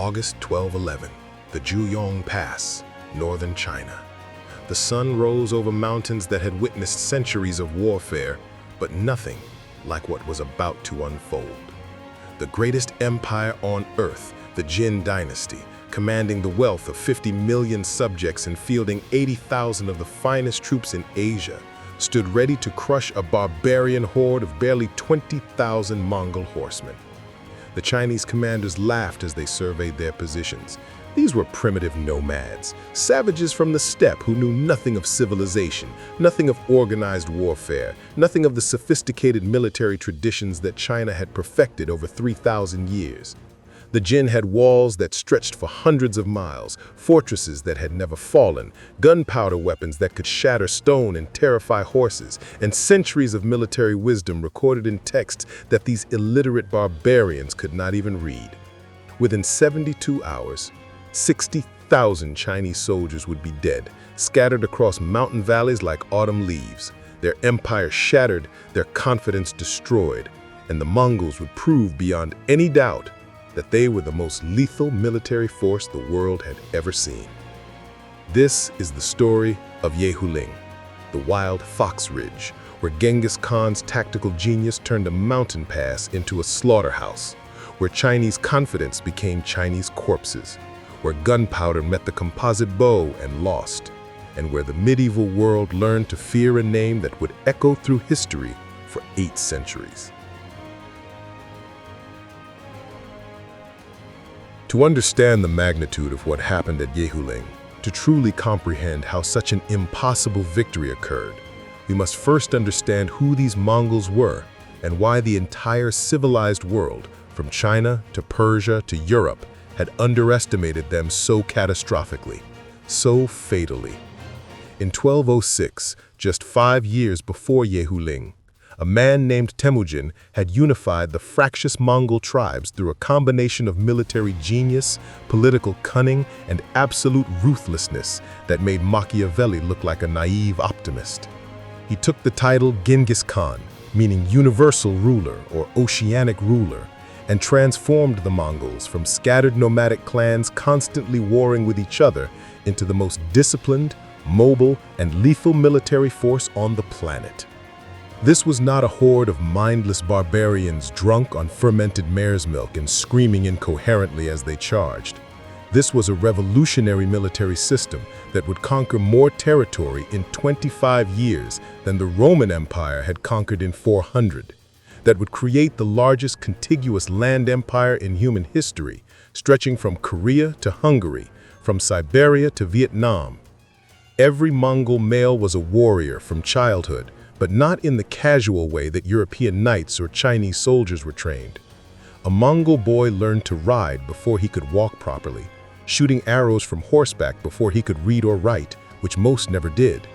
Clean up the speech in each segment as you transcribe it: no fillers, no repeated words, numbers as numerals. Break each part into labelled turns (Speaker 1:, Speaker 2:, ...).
Speaker 1: August 1211, the Juyong Pass, northern China. The sun rose over mountains that had witnessed centuries of warfare, but nothing like what was about to unfold. The greatest empire on earth, the Jin dynasty, commanding the wealth of 50 million subjects and fielding 80,000 of the finest troops in Asia, stood ready to crush a barbarian horde of barely 20,000 Mongol horsemen. The Chinese commanders laughed as they surveyed their positions. These were primitive nomads, savages from the steppe who knew nothing of civilization, nothing of organized warfare, nothing of the sophisticated military traditions that China had perfected over 3,000 years. The Jin had walls that stretched for hundreds of miles, fortresses that had never fallen, gunpowder weapons that could shatter stone and terrify horses, and centuries of military wisdom recorded in texts that these illiterate barbarians could not even read. Within 72 hours, 60,000 Chinese soldiers would be dead, scattered across mountain valleys like autumn leaves, their empire shattered, their confidence destroyed, and the Mongols would prove beyond any doubt that they were the most lethal military force the world had ever seen. This is the story of Yehuling, the wild fox ridge, where Genghis Khan's tactical genius turned a mountain pass into a slaughterhouse, where Chinese confidence became Chinese corpses, where gunpowder met the composite bow and lost, and where the medieval world learned to fear a name that would echo through history for 8 centuries. To understand the magnitude of what happened at Yehuling, to truly comprehend how such an impossible victory occurred, we must first understand who these Mongols were and why the entire civilized world, from China to Persia to Europe, had underestimated them so catastrophically, so fatally. In 1206, just 5 years before Yehuling, a man named Temujin had unified the fractious Mongol tribes through a combination of military genius, political cunning, and absolute ruthlessness that made Machiavelli look like a naive optimist. He took the title Genghis Khan, meaning universal ruler or oceanic ruler, and transformed the Mongols from scattered nomadic clans constantly warring with each other into the most disciplined, mobile, and lethal military force on the planet. This was not a horde of mindless barbarians drunk on fermented mare's milk and screaming incoherently as they charged. This was a revolutionary military system that would conquer more territory in 25 years than the Roman Empire had conquered in 400, that would create the largest contiguous land empire in human history, stretching from Korea to Hungary, from Siberia to Vietnam. Every Mongol male was a warrior from childhood, but not in the casual way that European knights or Chinese soldiers were trained. A Mongol boy learned to ride before he could walk properly, shooting arrows from horseback before he could read or write, which most never did.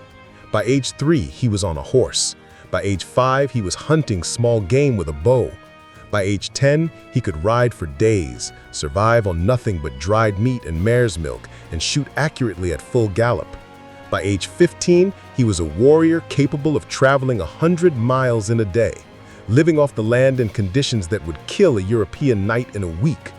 Speaker 1: By age 3, he was on a horse. By age 5, he was hunting small game with a bow. By age 10, he could ride for days, survive on nothing but dried meat and mare's milk, and shoot accurately at full gallop. By age 15, he was a warrior capable of traveling 100 miles in a day, living off the land in conditions that would kill a European knight in a week,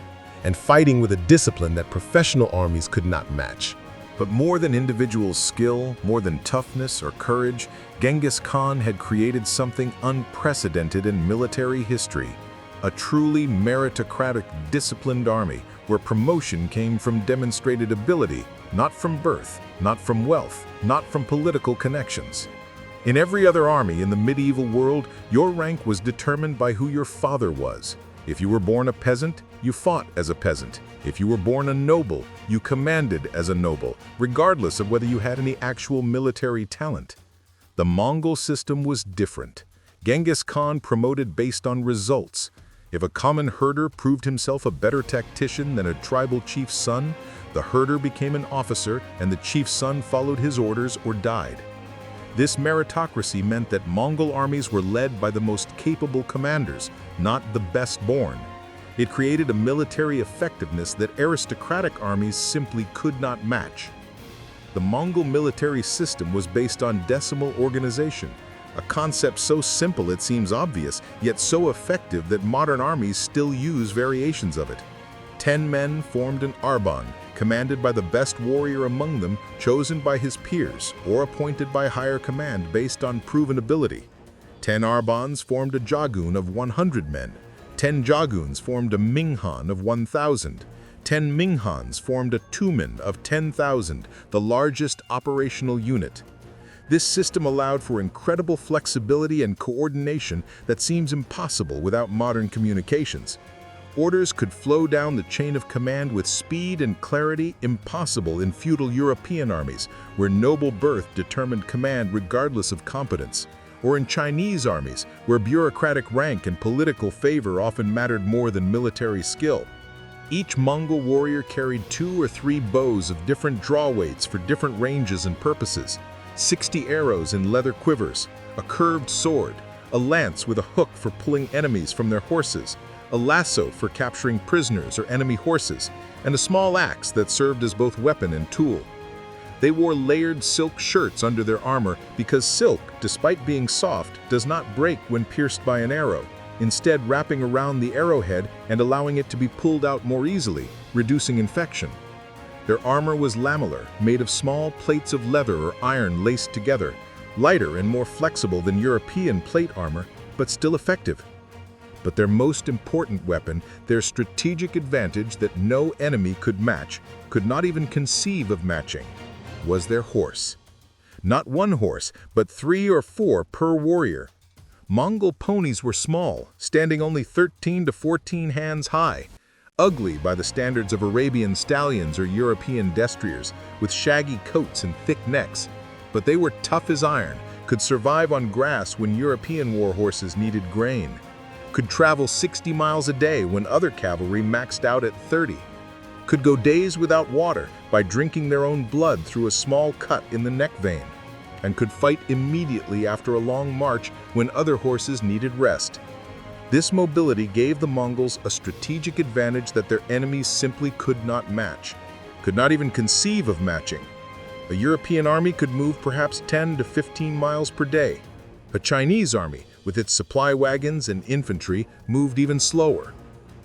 Speaker 1: and fighting with a discipline that professional armies could not match.
Speaker 2: But more than individual skill, more than toughness or courage, Genghis Khan had created something unprecedented in military history. A truly meritocratic, disciplined army where promotion came from demonstrated ability, not from birth, not from wealth, not from political connections. In every other army in the medieval world, your rank was determined by who your father was. If you were born a peasant, you fought as a peasant. If you were born a noble, you commanded as a noble, regardless of whether you had any actual military talent. The Mongol system was different. Genghis Khan promoted based on results. If a common herder proved himself a better tactician than a tribal chief's son, the herder became an officer and the chief's son followed his orders or died. This meritocracy meant that Mongol armies were led by the most capable commanders, not the best born. It created a military effectiveness that aristocratic armies simply could not match. The Mongol military system was based on decimal organization, a concept so simple it seems obvious, yet so effective that modern armies still use variations of it. 10 men formed an arban, commanded by the best warrior among them, chosen by his peers, or appointed by higher command based on proven ability. 10 arbans formed a jagun of 100 men. 10 jaguns formed a minghan of 1,000. 10 minghans formed a tumen of 10,000, the largest operational unit. This system allowed for incredible flexibility and coordination that seems impossible without modern communications. Orders could flow down the chain of command with speed and clarity impossible in feudal European armies, where noble birth determined command regardless of competence, or in Chinese armies, where bureaucratic rank and political favor often mattered more than military skill. Each Mongol warrior carried 2 or 3 bows of different draw weights for different ranges and purposes, 60 arrows in leather quivers, a curved sword, a lance with a hook for pulling enemies from their horses, a lasso for capturing prisoners or enemy horses, and a small axe that served as both weapon and tool. They wore layered silk shirts under their armor because silk, despite being soft, does not break when pierced by an arrow, instead wrapping around the arrowhead and allowing it to be pulled out more easily, reducing infection. Their armor was lamellar, made of small plates of leather or iron laced together, lighter and more flexible than European plate armor, but still effective. But their most important weapon, their strategic advantage that no enemy could match, could not even conceive of matching, was their horse. Not one horse, but 3 or 4 per warrior. Mongol ponies were small, standing only 13 to 14 hands high, ugly by the standards of Arabian stallions or European destriers, with shaggy coats and thick necks. But they were tough as iron, could survive on grass when European war horses needed grain, could travel 60 miles a day when other cavalry maxed out at 30, could go days without water by drinking their own blood through a small cut in the neck vein, and could fight immediately after a long march when other horses needed rest. This mobility gave the Mongols a strategic advantage that their enemies simply could not match, could not even conceive of matching. A European army could move perhaps 10 to 15 miles per day. A Chinese army, with its supply wagons and infantry, moved even slower.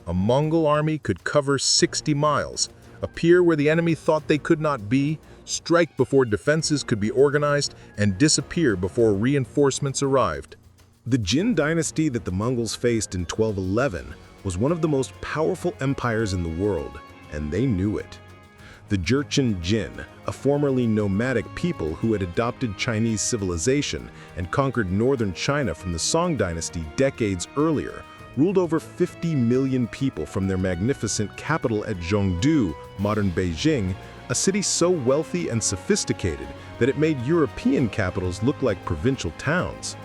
Speaker 2: A Mongol army could cover 60 miles, appear where the enemy thought they could not be, strike before defenses could be organized, and disappear before reinforcements arrived.
Speaker 1: The Jin dynasty that the Mongols faced in 1211 was one of the most powerful empires in the world, and they knew it. The Jurchen Jin, a formerly nomadic people who had adopted Chinese civilization and conquered northern China from the Song dynasty decades earlier, ruled over 50 million people from their magnificent capital at Zhongdu, modern Beijing, a city so wealthy and sophisticated that it made European capitals look like provincial towns.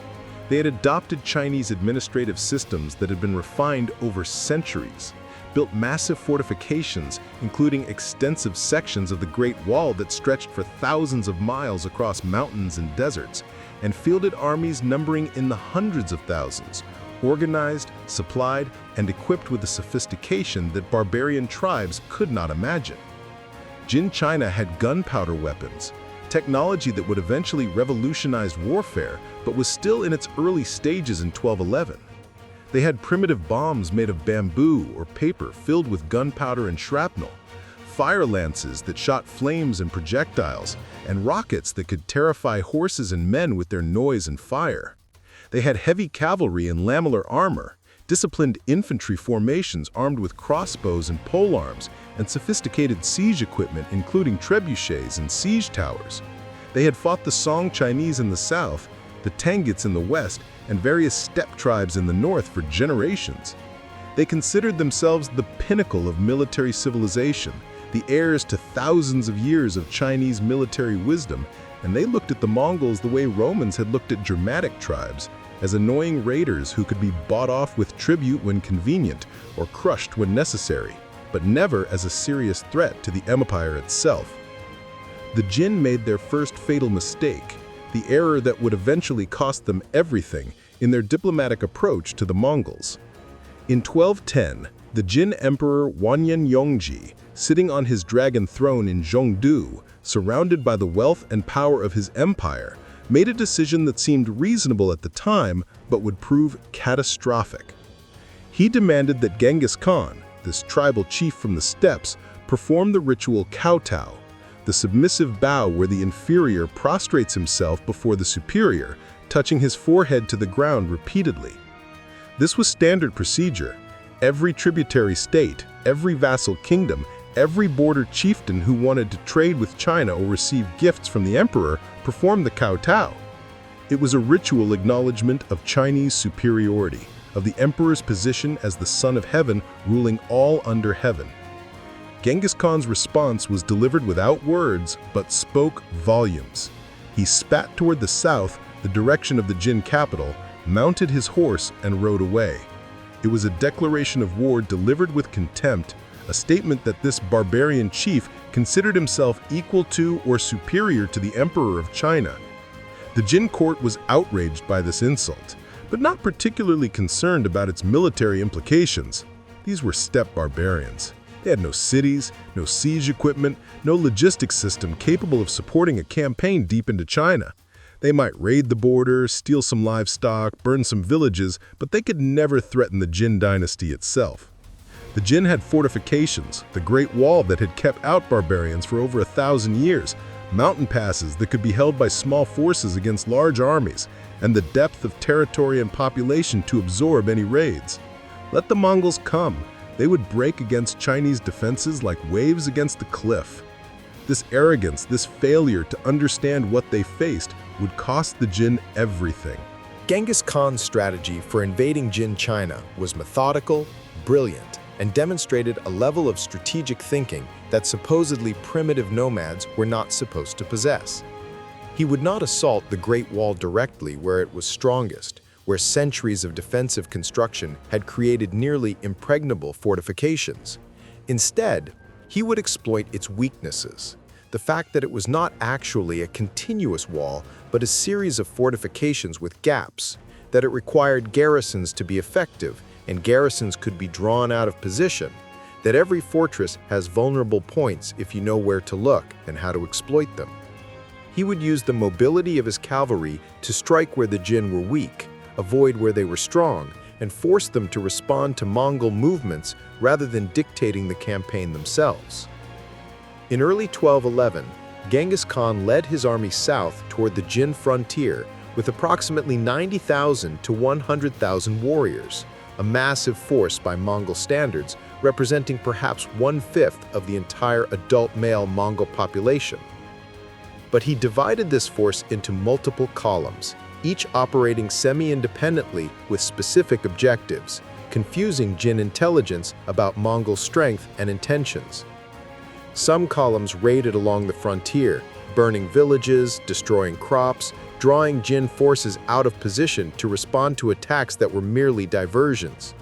Speaker 1: They had adopted Chinese administrative systems that had been refined over centuries, built massive fortifications, including extensive sections of the Great Wall that stretched for thousands of miles across mountains and deserts, and fielded armies numbering in the hundreds of thousands, organized, supplied, and equipped with a sophistication that barbarian tribes could not imagine. Jin China had gunpowder weapons, technology that would eventually revolutionize warfare, but was still in its early stages in 1211. They had primitive bombs made of bamboo or paper filled with gunpowder and shrapnel, fire lances that shot flames and projectiles, and rockets that could terrify horses and men with their noise and fire. They had heavy cavalry and lamellar armor, disciplined infantry formations armed with crossbows and polearms, and sophisticated siege equipment including trebuchets and siege towers. They had fought the Song Chinese in the south, the Tanguts in the west, and various steppe tribes in the north for generations. They considered themselves the pinnacle of military civilization, the heirs to thousands of years of Chinese military wisdom, and they looked at the Mongols the way Romans had looked at Germanic tribes, as annoying raiders who could be bought off with tribute when convenient or crushed when necessary, but never as a serious threat to the empire itself. The Jin made their first fatal mistake, the error that would eventually cost them everything in their diplomatic approach to the Mongols. In 1210, the Jin Emperor Wanyan Yongji, sitting on his dragon throne in Zhongdu, surrounded by the wealth and power of his empire, made a decision that seemed reasonable at the time but would prove catastrophic. He demanded that Genghis Khan, the this tribal chief from the steppes, performed the ritual kowtow, the submissive bow where the inferior prostrates himself before the superior, touching his forehead to the ground repeatedly. This was standard procedure. Every tributary state, every vassal kingdom, every border chieftain who wanted to trade with China or receive gifts from the emperor performed the kowtow. It was a ritual acknowledgement of Chinese superiority, of the emperor's position as the son of heaven ruling all under heaven. Genghis Khan's response was delivered without words, but spoke volumes. He spat toward the south, the direction of the Jin capital, mounted his horse, and rode away. It was a declaration of war delivered with contempt, a statement that this barbarian chief considered himself equal to or superior to the emperor of China. The Jin court was outraged by this insult, but not particularly concerned about its military implications. These were steppe barbarians. They had no cities, no siege equipment, no logistics system capable of supporting a campaign deep into China. They might raid the border, steal some livestock, burn some villages, but they could never threaten the Jin dynasty itself. The Jin had fortifications, the Great Wall that had kept out barbarians for over 1,000 years, mountain passes that could be held by small forces against large armies, and the depth of territory and population to absorb any raids. Let the Mongols come. They would break against Chinese defenses like waves against the cliff. This arrogance, this failure to understand what they faced, would cost the Jin everything.
Speaker 3: Genghis Khan's strategy for invading Jin China was methodical, brilliant, and demonstrated a level of strategic thinking that supposedly primitive nomads were not supposed to possess. He would not assault the Great Wall directly where it was strongest, where centuries of defensive construction had created nearly impregnable fortifications. Instead, he would exploit its weaknesses. The fact that it was not actually a continuous wall, but a series of fortifications with gaps, that it required garrisons to be effective, and garrisons could be drawn out of position, that every fortress has vulnerable points if you know where to look and how to exploit them. He would use the mobility of his cavalry to strike where the Jin were weak, avoid where they were strong, and force them to respond to Mongol movements rather than dictating the campaign themselves. In early 1211, Genghis Khan led his army south toward the Jin frontier with approximately 90,000 to 100,000 warriors, a massive force by Mongol standards, representing perhaps 1/5 of the entire adult male Mongol population. But he divided this force into multiple columns, each operating semi-independently with specific objectives, confusing Jin intelligence about Mongol strength and intentions. Some columns raided along the frontier, burning villages, destroying crops, drawing Jin forces out of position to respond to attacks that were merely diversions.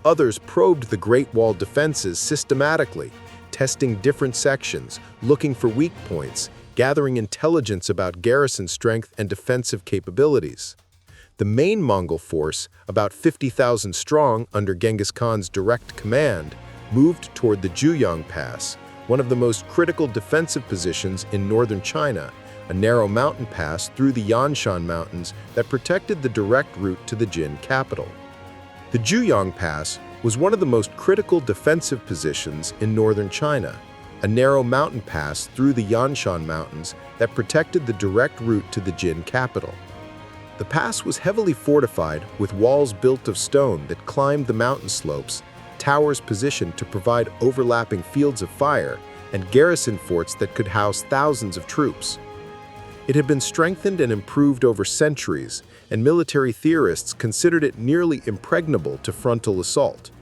Speaker 3: Others probed the Great Wall defenses systematically, testing different sections, looking for weak points, gathering intelligence about garrison strength and defensive capabilities. The main Mongol force, about 50,000 strong under Genghis Khan's direct command, moved toward the Juyang Pass, one of the most critical defensive positions in northern China, a narrow mountain pass through the Yanshan Mountains that protected the direct route to the Jin capital. The Juyang Pass was one of the most critical defensive positions in northern China, a narrow mountain pass through the Yanshan Mountains that protected the direct route to the Jin capital. The pass was heavily fortified with walls built of stone that climbed the mountain slopes, towers positioned to provide overlapping fields of fire, and garrison forts that could house thousands of troops. It had been strengthened and improved over centuries, and military theorists considered it nearly impregnable to frontal assault.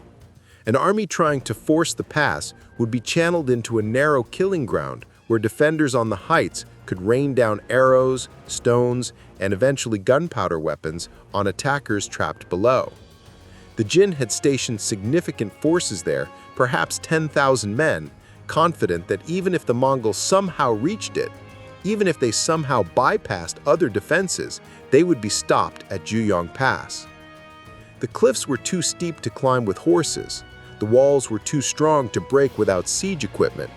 Speaker 3: An army trying to force the pass would be channeled into a narrow killing ground where defenders on the heights could rain down arrows, stones, and eventually gunpowder weapons on attackers trapped below. The Jin had stationed significant forces there, perhaps 10,000 men, confident that even if the Mongols somehow reached it, even if they somehow bypassed other defenses, they would be stopped at Juyang Pass. The cliffs were too steep to climb with horses. The walls were too strong to break without siege equipment.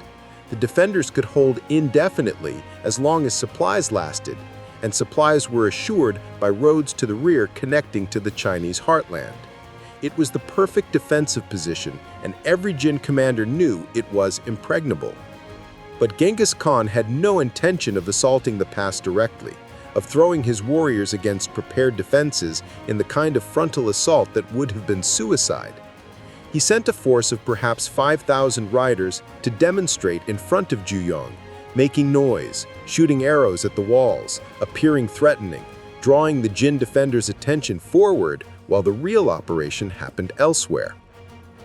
Speaker 3: The defenders could hold indefinitely as long as supplies lasted, and supplies were assured by roads to the rear connecting to the Chinese heartland. It was the perfect defensive position, and every Jin commander knew it was impregnable. But Genghis Khan had no intention of assaulting the pass directly, of throwing his warriors against prepared defenses in the kind of frontal assault that would have been suicide. He sent a force of perhaps 5,000 riders to demonstrate in front of Juyong, making noise, shooting arrows at the walls, appearing threatening, drawing the Jin defenders' attention forward while the real operation happened elsewhere.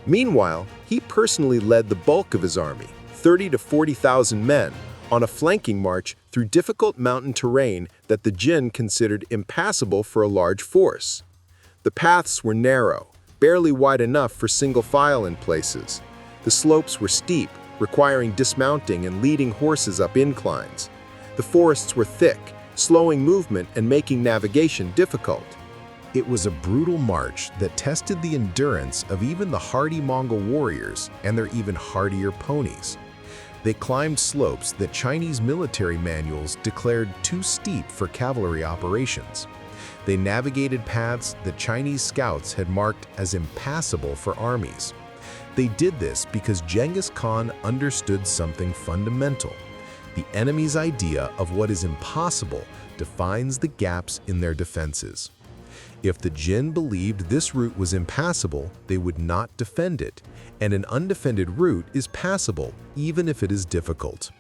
Speaker 3: Meanwhile, he personally led the bulk of his army, 30 to 40,000 men, on a flanking march through difficult mountain terrain that the Jin considered impassable for a large force. The paths were narrow, barely wide enough for single file in places. The slopes were steep, requiring dismounting and leading horses up inclines. The forests were thick, slowing movement and making navigation difficult.
Speaker 2: It was a brutal march that tested the endurance of even the hardy Mongol warriors and their even hardier ponies. They climbed slopes that Chinese military manuals declared too steep for cavalry operations. They navigated paths that Chinese scouts had marked as impassable for armies. They did this because Genghis Khan understood something fundamental. The enemy's idea of what is impossible defines the gaps in their defenses. If the Jin believed this route was impassable, they would not defend it, and an undefended route is passable, even if it is difficult.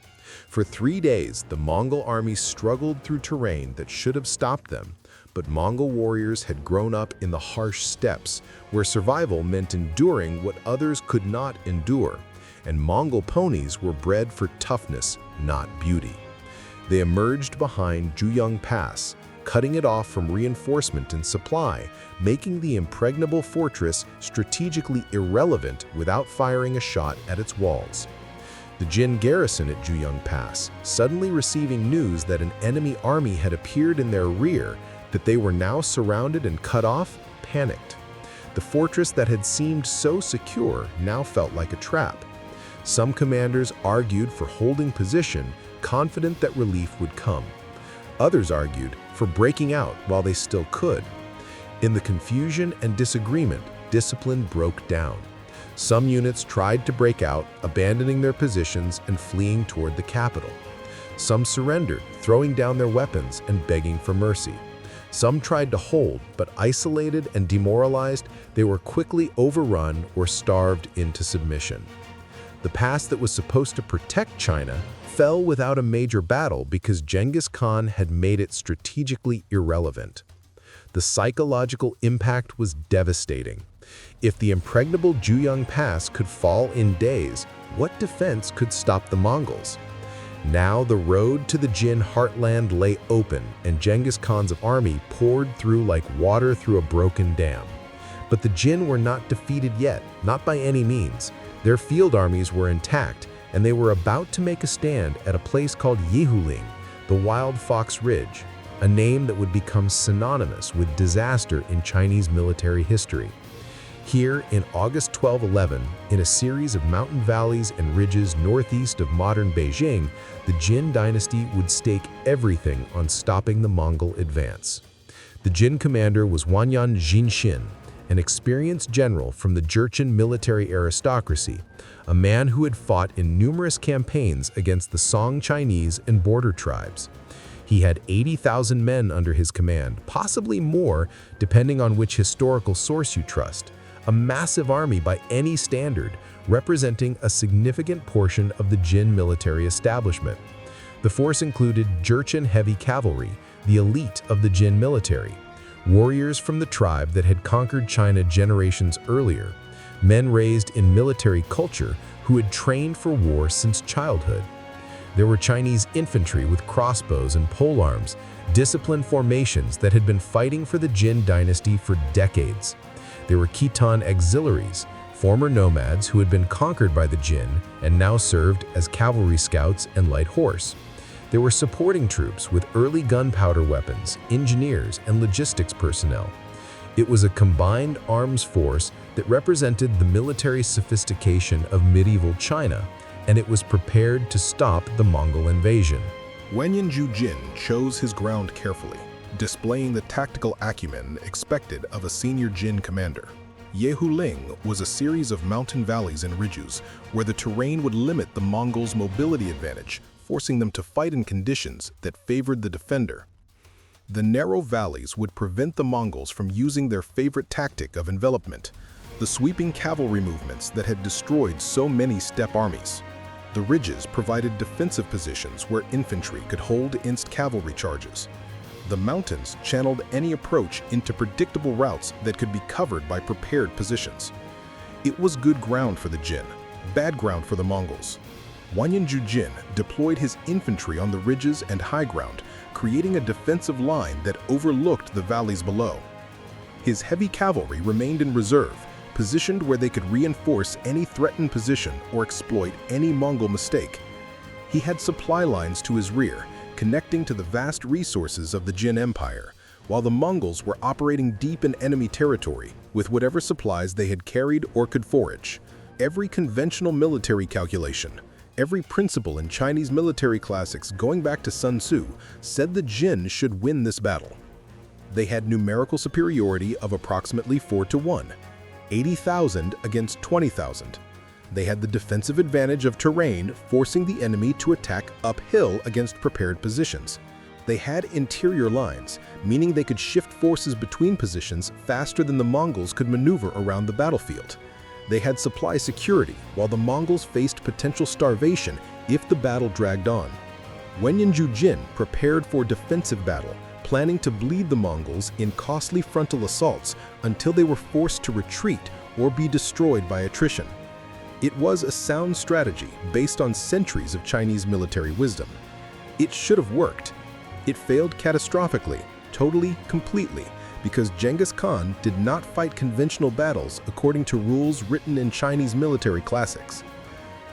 Speaker 2: For 3 days, the Mongol army struggled through terrain that should have stopped them, but Mongol warriors had grown up in the harsh steppes, where survival meant enduring what others could not endure, and Mongol ponies were bred for toughness, not beauty. They emerged behind Juyong Pass, cutting it off from reinforcement and supply, making the impregnable fortress strategically irrelevant without firing a shot at its walls. The Jin garrison at Juyong Pass, suddenly receiving news that an enemy army had appeared in their rear, that they were now surrounded and cut off, panicked. The fortress that had seemed so secure now felt like a trap. Some commanders argued for holding position, confident that relief would come. Others argued for breaking out while they still could. In the confusion and disagreement, discipline broke down. Some units tried to break out, abandoning their positions and fleeing toward the capital. Some surrendered, throwing down their weapons and begging for mercy. Some tried to hold, but isolated and demoralized, they were quickly overrun or starved into submission. The pass that was supposed to protect China fell without a major battle because Genghis Khan had made it strategically irrelevant. The psychological impact was devastating. If the impregnable Juyong Pass could fall in days, what defense could stop the Mongols? Now the road to the Jin heartland lay open, and Genghis Khan's army poured through like water through a broken dam. But the Jin were not defeated yet, not by any means. Their field armies were intact, and they were about to make a stand at a place called Yehuling, the Wild Fox Ridge, a name that would become synonymous with disaster in Chinese military history. Here, in August 1211, in a series of mountain valleys and ridges northeast of modern Beijing, the Jin dynasty would stake everything on stopping the Mongol advance. The Jin commander was Wanyan Jinxin, an experienced general from the Jurchen military aristocracy, a man who had fought in numerous campaigns against the Song Chinese and border tribes. He had 80,000 men under his command, possibly more, depending on which historical source you trust. A massive army by any standard, representing a significant portion of the Jin military establishment. The force included Jurchen heavy cavalry, the elite of the Jin military, warriors from the tribe that had conquered China generations earlier, men raised in military culture who had trained for war since childhood. There were Chinese infantry with crossbows and polearms, disciplined formations that had been fighting for the Jin dynasty for decades. There were Khitan auxiliaries, former nomads who had been conquered by the Jin and now served as cavalry scouts and light horse. There were supporting troops with early gunpowder weapons, engineers, and logistics personnel. It was a combined arms force that represented the military sophistication of medieval China, and it was prepared to stop the Mongol invasion.
Speaker 1: Wanyan Jin chose his ground carefully, displaying the tactical acumen expected of a senior Jin commander. Yehuling was a series of mountain valleys and ridges where the terrain would limit the Mongols' mobility advantage, forcing them to fight in conditions that favored the defender. The narrow valleys would prevent the Mongols from using their favorite tactic of envelopment, the sweeping cavalry movements that had destroyed so many steppe armies. The ridges provided defensive positions where infantry could hold against cavalry charges. The mountains channeled any approach into predictable routes that could be covered by prepared positions. It was good ground for the Jin, bad ground for the Mongols. Wanyanju Jin deployed his infantry on the ridges and high ground, creating a defensive line that overlooked the valleys below. His heavy cavalry remained in reserve, positioned where they could reinforce any threatened position or exploit any Mongol mistake. He had supply lines to his rear, connecting to the vast resources of the Jin Empire, while the Mongols were operating deep in enemy territory with whatever supplies they had carried or could forage. Every conventional military calculation, every principle in Chinese military classics going back to Sun Tzu said the Jin should win this battle. They had numerical superiority of approximately 4-1, 80,000 against 20,000. They had the defensive advantage of terrain, forcing the enemy to attack uphill against prepared positions. They had interior lines, meaning they could shift forces between positions faster than the Mongols could maneuver around the battlefield. They had supply security, while the Mongols faced potential starvation if the battle dragged on. Wanyanju Jin prepared for defensive battle, planning to bleed the Mongols in costly frontal assaults until they were forced to retreat or be destroyed by attrition. It was a sound strategy based on centuries of Chinese military wisdom. It should have worked. It failed catastrophically, totally, completely, because Genghis Khan did not fight conventional battles according to rules written in Chinese military classics.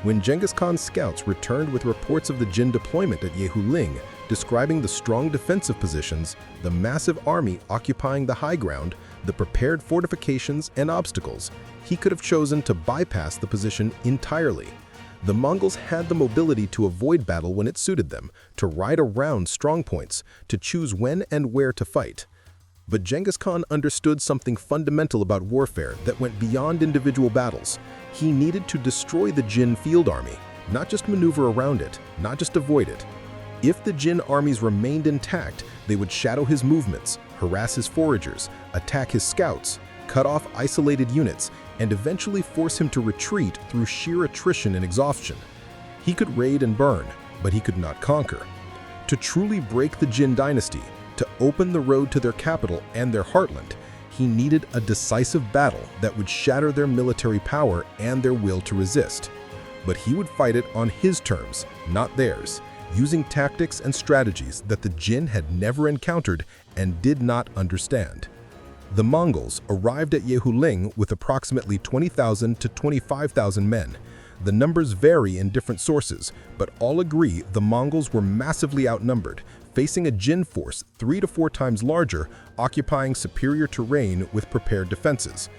Speaker 1: When Genghis Khan's scouts returned with reports of the Jin deployment at Yehuling, describing the strong defensive positions, the massive army occupying the high ground, the prepared fortifications and obstacles, he could have chosen to bypass the position entirely. The Mongols had the mobility to avoid battle when it suited them, to ride around strong points, to choose when and where to fight. But Genghis Khan understood something fundamental about warfare that went beyond individual battles. He needed to destroy the Jin field army, not just maneuver around it, not just avoid it. If the Jin armies remained intact, they would shadow his movements, harass his foragers, attack his scouts, cut off isolated units, and eventually force him to retreat through sheer attrition and exhaustion. He could raid and burn, but he could not conquer. To truly break the Jin dynasty, to open the road to their capital and their heartland, he needed a decisive battle that would shatter their military power and their will to resist. But he would fight it on his terms, not theirs, using tactics and strategies that the Jin had never encountered and did not understand. The Mongols arrived at Yehuling with approximately 20,000 to 25,000 men. The numbers vary in different sources, but all agree the Mongols were massively outnumbered, facing a Jin force 3 to 4 times larger, occupying superior terrain with prepared defenses.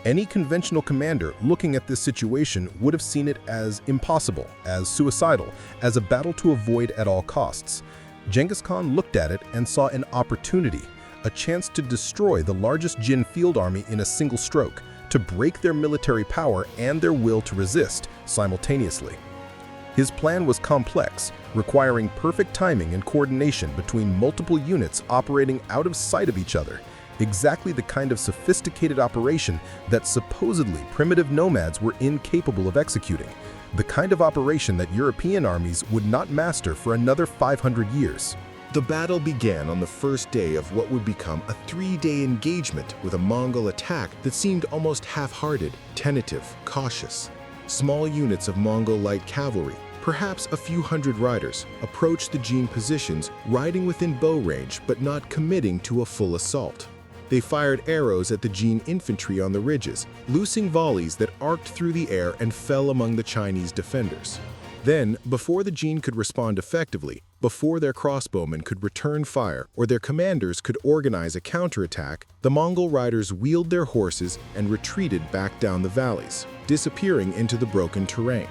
Speaker 1: Any conventional commander looking at this situation would have seen it as impossible, as suicidal, as a battle to avoid at all costs. Genghis Khan looked at it and saw an opportunity, a chance to destroy the largest Jin field army in a single stroke, to break their military power and their will to resist simultaneously. His plan was complex, requiring perfect timing and coordination between multiple units operating out of sight of each other, exactly the kind of sophisticated operation that supposedly primitive nomads were incapable of executing, the kind of operation that European armies would not master for another 500 years.
Speaker 3: The battle began on the first day of what would become a 3-day engagement with a Mongol attack that seemed almost half-hearted, tentative, cautious. Small units of Mongol light cavalry, perhaps a few hundred riders, approached the Jin positions, riding within bow range but not committing to a full assault. They fired arrows at the Jin infantry on the ridges, loosing volleys that arced through the air and fell among the Chinese defenders. Then, before the Jin could respond effectively, before their crossbowmen could return fire or their commanders could organize a counterattack, the Mongol riders wheeled their horses and retreated back down the valleys, disappearing into the broken terrain.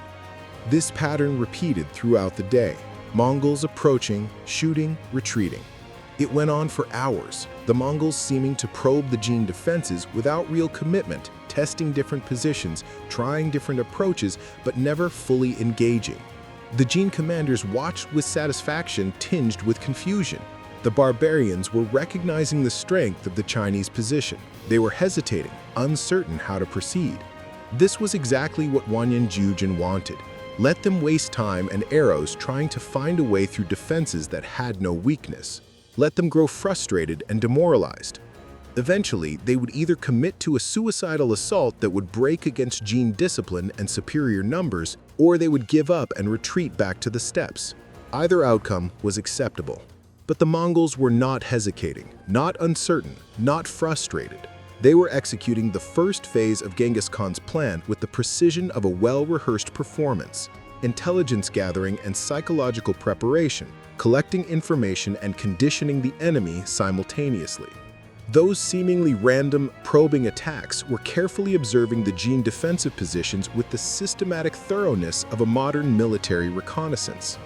Speaker 3: This pattern repeated throughout the day, Mongols approaching, shooting, retreating. It went on for hours, the Mongols seeming to probe the Jin defenses without real commitment, testing different positions, trying different approaches, but never fully engaging. The Jin commanders watched with satisfaction tinged with confusion. The barbarians were recognizing the strength of the Chinese position. They were hesitating, uncertain how to proceed. This was exactly what Wanyan Jujin wanted. Let them waste time and arrows trying to find a way through defenses that had no weakness. Let them grow frustrated and demoralized. Eventually, they would either commit to a suicidal assault that would break against Jin discipline and superior numbers, or they would give up and retreat back to the steppes. Either outcome was acceptable. But the Mongols were not hesitating, not uncertain, not frustrated. They were executing the first phase of Genghis Khan's plan with the precision of a well-rehearsed performance, intelligence gathering and psychological preparation, collecting information and conditioning the enemy simultaneously. Those seemingly random, probing attacks were carefully observing the Jin defensive positions with the systematic thoroughness of a modern military reconnaissance.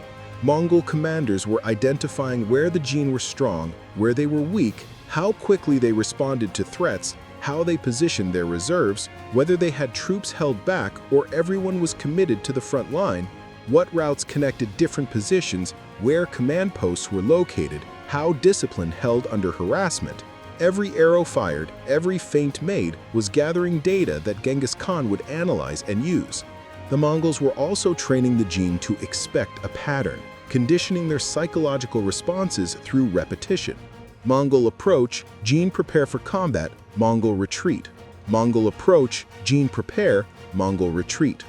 Speaker 3: Mongol commanders were identifying where the Jin were strong, where they were weak, how quickly they responded to threats, how they positioned their reserves, whether they had troops held back or everyone was committed to the front line, what routes connected different positions, where command posts were located, how discipline held under harassment. Every arrow fired, every feint made was gathering data that Genghis Khan would analyze and use. The Mongols were also training the Jin to expect a pattern, conditioning their psychological responses through repetition. Mongol approach, Jin prepare for combat, Mongol retreat. Mongol approach, Jin prepare, Mongol retreat.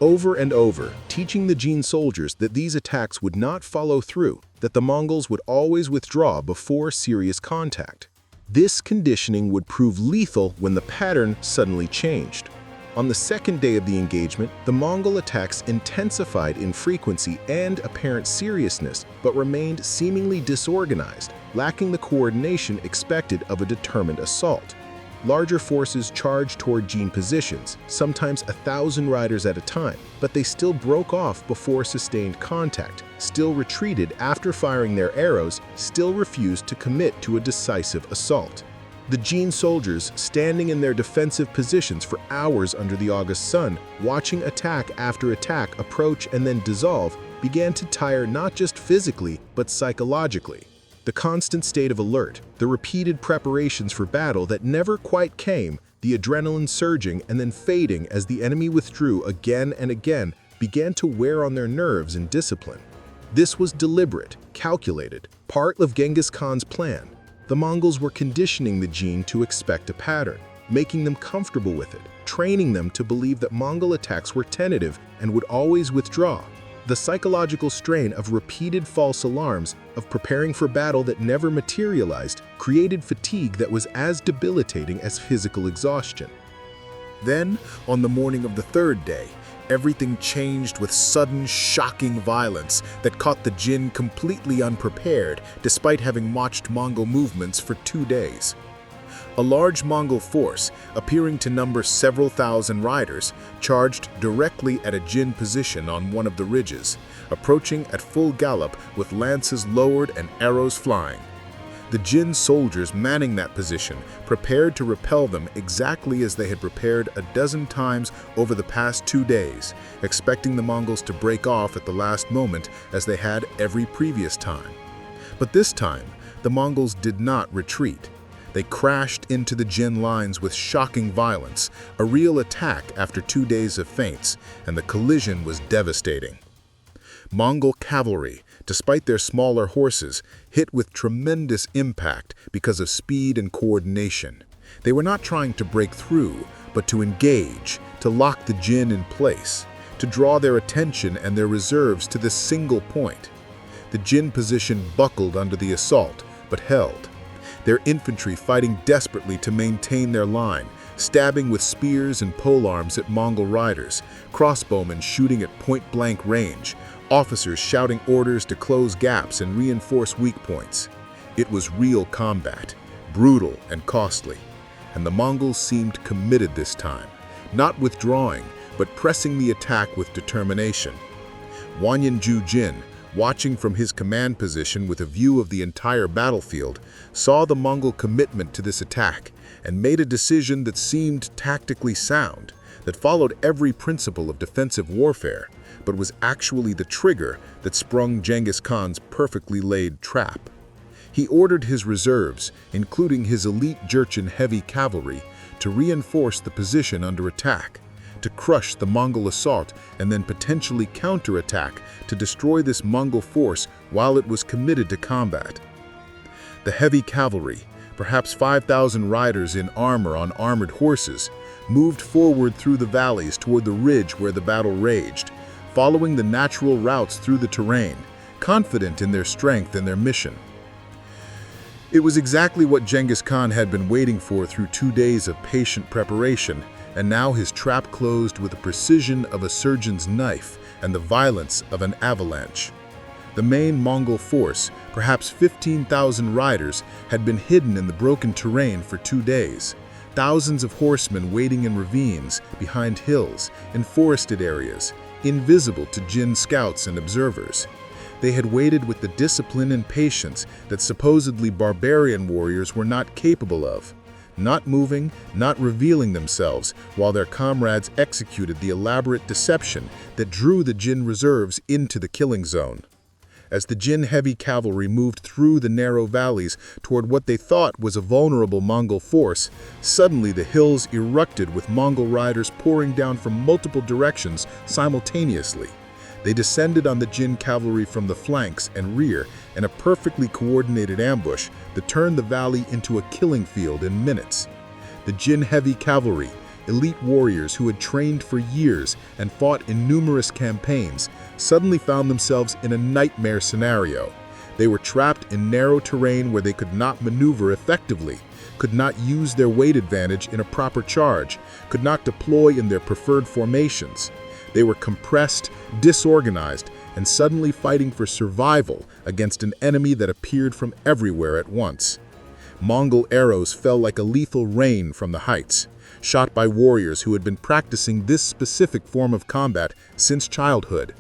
Speaker 3: Over and over, teaching the Jin soldiers that these attacks would not follow through, that the Mongols would always withdraw before serious contact. This conditioning would prove lethal when the pattern suddenly changed. On the second day of the engagement, the Mongol attacks intensified in frequency and apparent seriousness, but remained seemingly disorganized, lacking the coordination expected of a determined assault. Larger forces charged toward Jin positions, sometimes 1,000 riders at a time, but they still broke off before sustained contact, still retreated after firing their arrows, still refused to commit to a decisive assault. The Jin soldiers, standing in their defensive positions for hours under the August sun, watching attack after attack approach and then dissolve, began to tire not just physically, but psychologically. The constant state of alert, the repeated preparations for battle that never quite came, the adrenaline surging and then fading as the enemy withdrew again and again, began to wear on their nerves and discipline. This was deliberate, calculated, part of Genghis Khan's plan. The Mongols were conditioning the Jin to expect a pattern, making them comfortable with it, training them to believe that Mongol attacks were tentative and would always withdraw. The psychological strain of repeated false alarms, of preparing for battle that never materialized, created fatigue that was as debilitating as physical exhaustion.
Speaker 2: Then, on the morning of the third day, everything changed with sudden, shocking violence that caught the Jin completely unprepared despite having watched Mongol movements for 2 days. A large Mongol force, appearing to number several thousand riders, charged directly at a Jin position on one of the ridges, approaching at full gallop with lances lowered and arrows flying. The Jin soldiers manning that position prepared to repel them exactly as they had prepared a dozen times over the past 2 days, expecting the Mongols to break off at the last moment as they had every previous time. But this time, the Mongols did not retreat. They crashed into the Jin lines with shocking violence, a real attack after 2 days of feints, and the collision was devastating. Mongol cavalry, despite their smaller horses, hit with tremendous impact because of speed and coordination. They were not trying to break through, but to engage, to lock the Jin in place, to draw their attention and their reserves to this single point. The Jin position buckled under the assault, but held. Their infantry fighting desperately to maintain their line, stabbing with spears and polearms at Mongol riders, crossbowmen shooting at point-blank range, officers shouting orders to close gaps and reinforce weak points. It was real combat, brutal and costly, and the Mongols seemed committed this time, not withdrawing, but pressing the attack with determination. Wanyan Jujin,
Speaker 1: watching from his command position with a view of the entire battlefield, saw the Mongol commitment to this attack and made a decision that seemed tactically sound, that followed every principle of defensive warfare, but was actually the trigger that sprung Genghis Khan's perfectly laid trap. He ordered his reserves, including his elite Jurchen heavy cavalry, to reinforce the position under attack, to crush the Mongol assault and then potentially counterattack to destroy this Mongol force while it was committed to combat. The heavy cavalry, perhaps 5,000 riders in armor on armored horses, moved forward through the valleys toward the ridge where the battle raged, following the natural routes through the terrain, confident in their strength and their mission. It was exactly what Genghis Khan had been waiting for through 2 days of patient preparation, and now his trap closed with the precision of a surgeon's knife and the violence of an avalanche. The main Mongol force, perhaps 15,000 riders, had been hidden in the broken terrain for 2 days. Thousands of horsemen waiting in ravines, behind hills, in forested areas, invisible to Jin scouts and observers. They had waited with the discipline and patience that supposedly barbarian warriors were not capable of, not moving, not revealing themselves, while their comrades executed the elaborate deception that drew the Jin reserves into the killing zone. As the Jin heavy cavalry moved through the narrow valleys toward what they thought was a vulnerable Mongol force, suddenly the hills erupted with Mongol riders pouring down from multiple directions simultaneously. They descended on the Jin cavalry from the flanks and rear in a perfectly coordinated ambush that turned the valley into a killing field in minutes. The Jin heavy cavalry, elite warriors who had trained for years and fought in numerous campaigns, suddenly found themselves in a nightmare scenario. They were trapped in narrow terrain where they could not maneuver effectively, could not use their weight advantage in a proper charge, could not deploy in their preferred formations. They were compressed, disorganized, and suddenly fighting for survival against an enemy that appeared from everywhere at once. Mongol arrows fell like a lethal rain from the heights, shot by warriors who had been practicing this specific form of combat since childhood.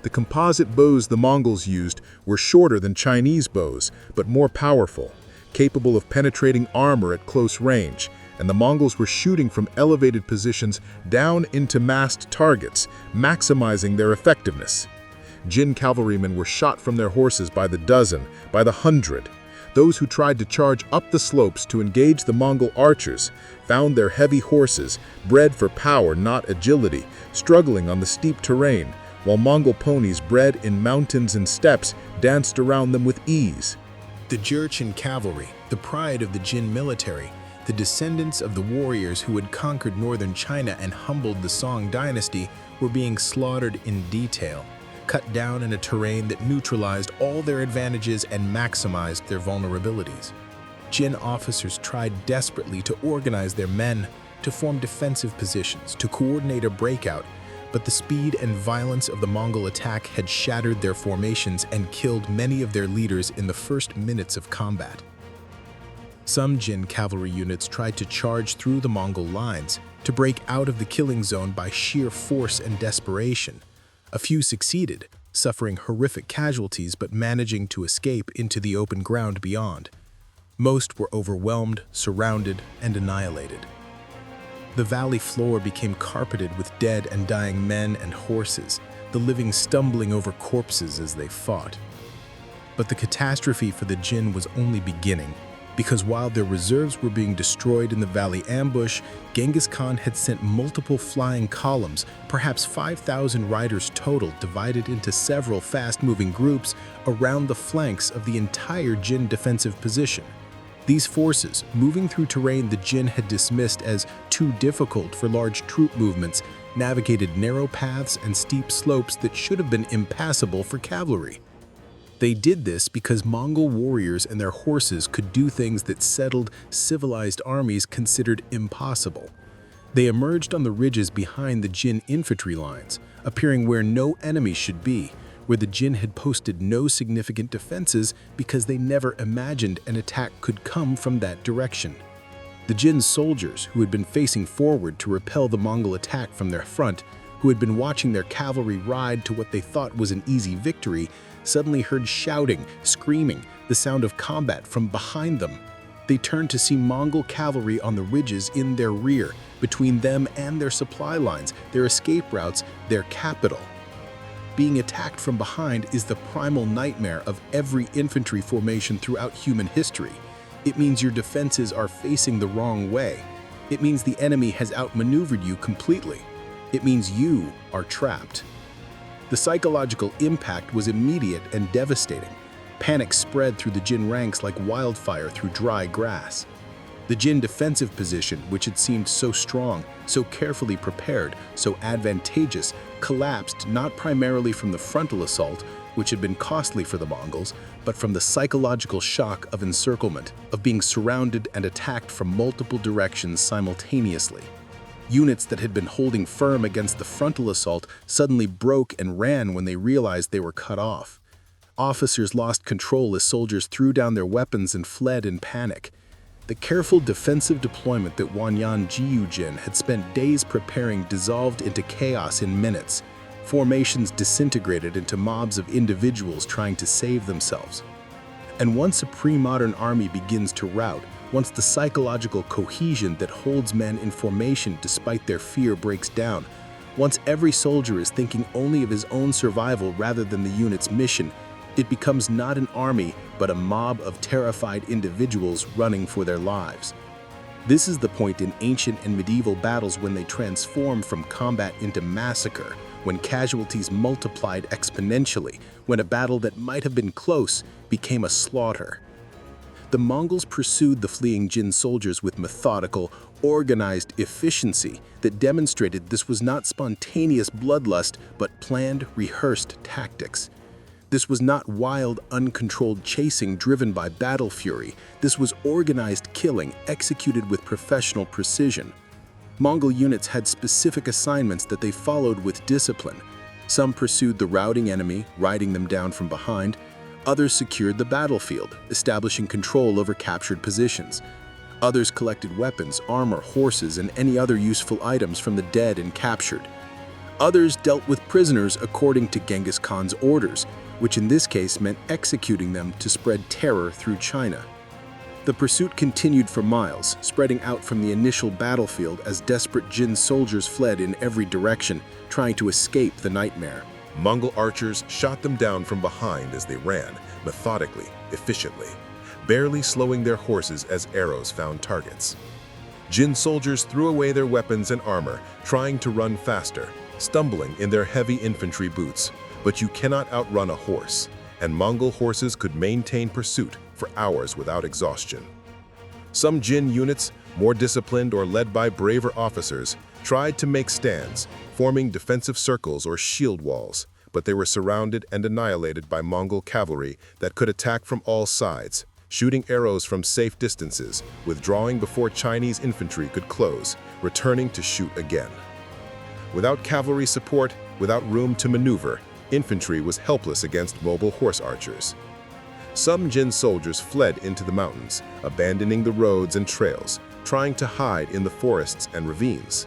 Speaker 1: The composite bows the Mongols used were shorter than Chinese bows, but more powerful, capable of penetrating armor at close range, and the Mongols were shooting from elevated positions down into massed targets, maximizing their effectiveness. Jin cavalrymen were shot from their horses by the dozen, by the hundred. Those who tried to charge up the slopes to engage the Mongol archers found their heavy horses, bred for power not agility, struggling on the steep terrain, while Mongol ponies bred in mountains and steppes danced around them with ease.
Speaker 3: The Jurchen cavalry, the pride of the Jin military, the descendants of the warriors who had conquered northern China and humbled the Song dynasty, were being slaughtered in detail, cut down in a terrain that neutralized all their advantages and maximized their vulnerabilities. Jin officers tried desperately to organize their men, to form defensive positions, to coordinate a breakout, but the speed and violence of the Mongol attack had shattered their formations and killed many of their leaders in the first minutes of combat. Some Jin cavalry units tried to charge through the Mongol lines, to break out of the killing zone by sheer force and desperation. A few succeeded, suffering horrific casualties but managing to escape into the open ground beyond. Most were overwhelmed, surrounded, and annihilated. The valley floor became carpeted with dead and dying men and horses, the living stumbling over corpses as they fought. But the catastrophe for the Jin was only beginning, because while their reserves were being destroyed in the valley ambush, Genghis Khan had sent multiple flying columns, perhaps 5,000 riders total, divided into several fast-moving groups around the flanks of the entire Jin defensive position. These forces, moving through terrain the Jin had dismissed as too difficult for large troop movements, navigated narrow paths and steep slopes that should have been impassable for cavalry. They did this because Mongol warriors and their horses could do things that settled, civilized armies considered impossible. They emerged on the ridges behind the Jin infantry lines, appearing where no enemy should be, where the Jin had posted no significant defenses because they never imagined an attack could come from that direction. The Jin soldiers, who had been facing forward to repel the Mongol attack from their front,
Speaker 4: who had been watching their cavalry ride to what they thought was an easy victory, suddenly heard shouting, screaming, the sound of combat from behind them. They turned to see Mongol cavalry on the ridges in their rear, between them and their supply lines, their escape routes, their capital. Being attacked from behind is the primal nightmare of every infantry formation throughout human history. It means your defenses are facing the wrong way. It means the enemy has outmaneuvered you completely. It means you are trapped. The psychological impact was immediate and devastating. Panic spread through the Jin ranks like wildfire through dry grass. The Jin defensive position, which had seemed so strong, so carefully prepared, so advantageous, collapsed not primarily from the frontal assault, which had been costly for the Mongols, but from the psychological shock of encirclement, of being surrounded and attacked from multiple directions simultaneously. Units that had been holding firm against the frontal assault suddenly broke and ran when they realized they were cut off. Officers lost control as soldiers threw down their weapons and fled in panic. The careful defensive deployment that Wanyan Jiyujin had spent days preparing dissolved into chaos in minutes. Formations disintegrated into mobs of individuals trying to save themselves. And once a pre-modern army begins to rout, once the psychological cohesion that holds men in formation despite their fear breaks down, once every soldier is thinking only of his own survival rather than the unit's mission, it becomes not an army, but a mob of terrified individuals running for their lives. This is the point in ancient and medieval battles when they transform from combat into massacre, when casualties multiplied exponentially, when a battle that might have been close became a slaughter. The Mongols pursued the fleeing Jin soldiers with methodical, organized efficiency that demonstrated this was not spontaneous bloodlust, but planned, rehearsed tactics. This was not wild, uncontrolled chasing driven by battle fury. This was organized killing executed with professional precision. Mongol units had specific assignments that they followed with discipline. Some pursued the routing enemy, riding them down from behind. Others secured the battlefield, establishing control over captured positions. Others collected weapons, armor, horses, and any other useful items from the dead and captured. Others dealt with prisoners according to Genghis Khan's orders, which in this case meant executing them to spread terror through China. The pursuit continued for miles, spreading out from the initial battlefield as desperate Jin soldiers fled in every direction, trying to escape the nightmare.
Speaker 1: Mongol archers shot them down from behind as they ran, methodically, efficiently, barely slowing their horses as arrows found targets. Jin soldiers threw away their weapons and armor, trying to run faster, stumbling in their heavy infantry boots. But you cannot outrun a horse, and Mongol horses could maintain pursuit for hours without exhaustion. Some Jin units, more disciplined or led by braver officers, tried to make stands, forming defensive circles or shield walls, but they were surrounded and annihilated by Mongol cavalry that could attack from all sides, shooting arrows from safe distances, withdrawing before Chinese infantry could close, returning to shoot again. Without cavalry support, without room to maneuver, infantry was helpless against mobile horse archers. Some Jin soldiers fled into the mountains, abandoning the roads and trails, trying to hide in the forests and ravines.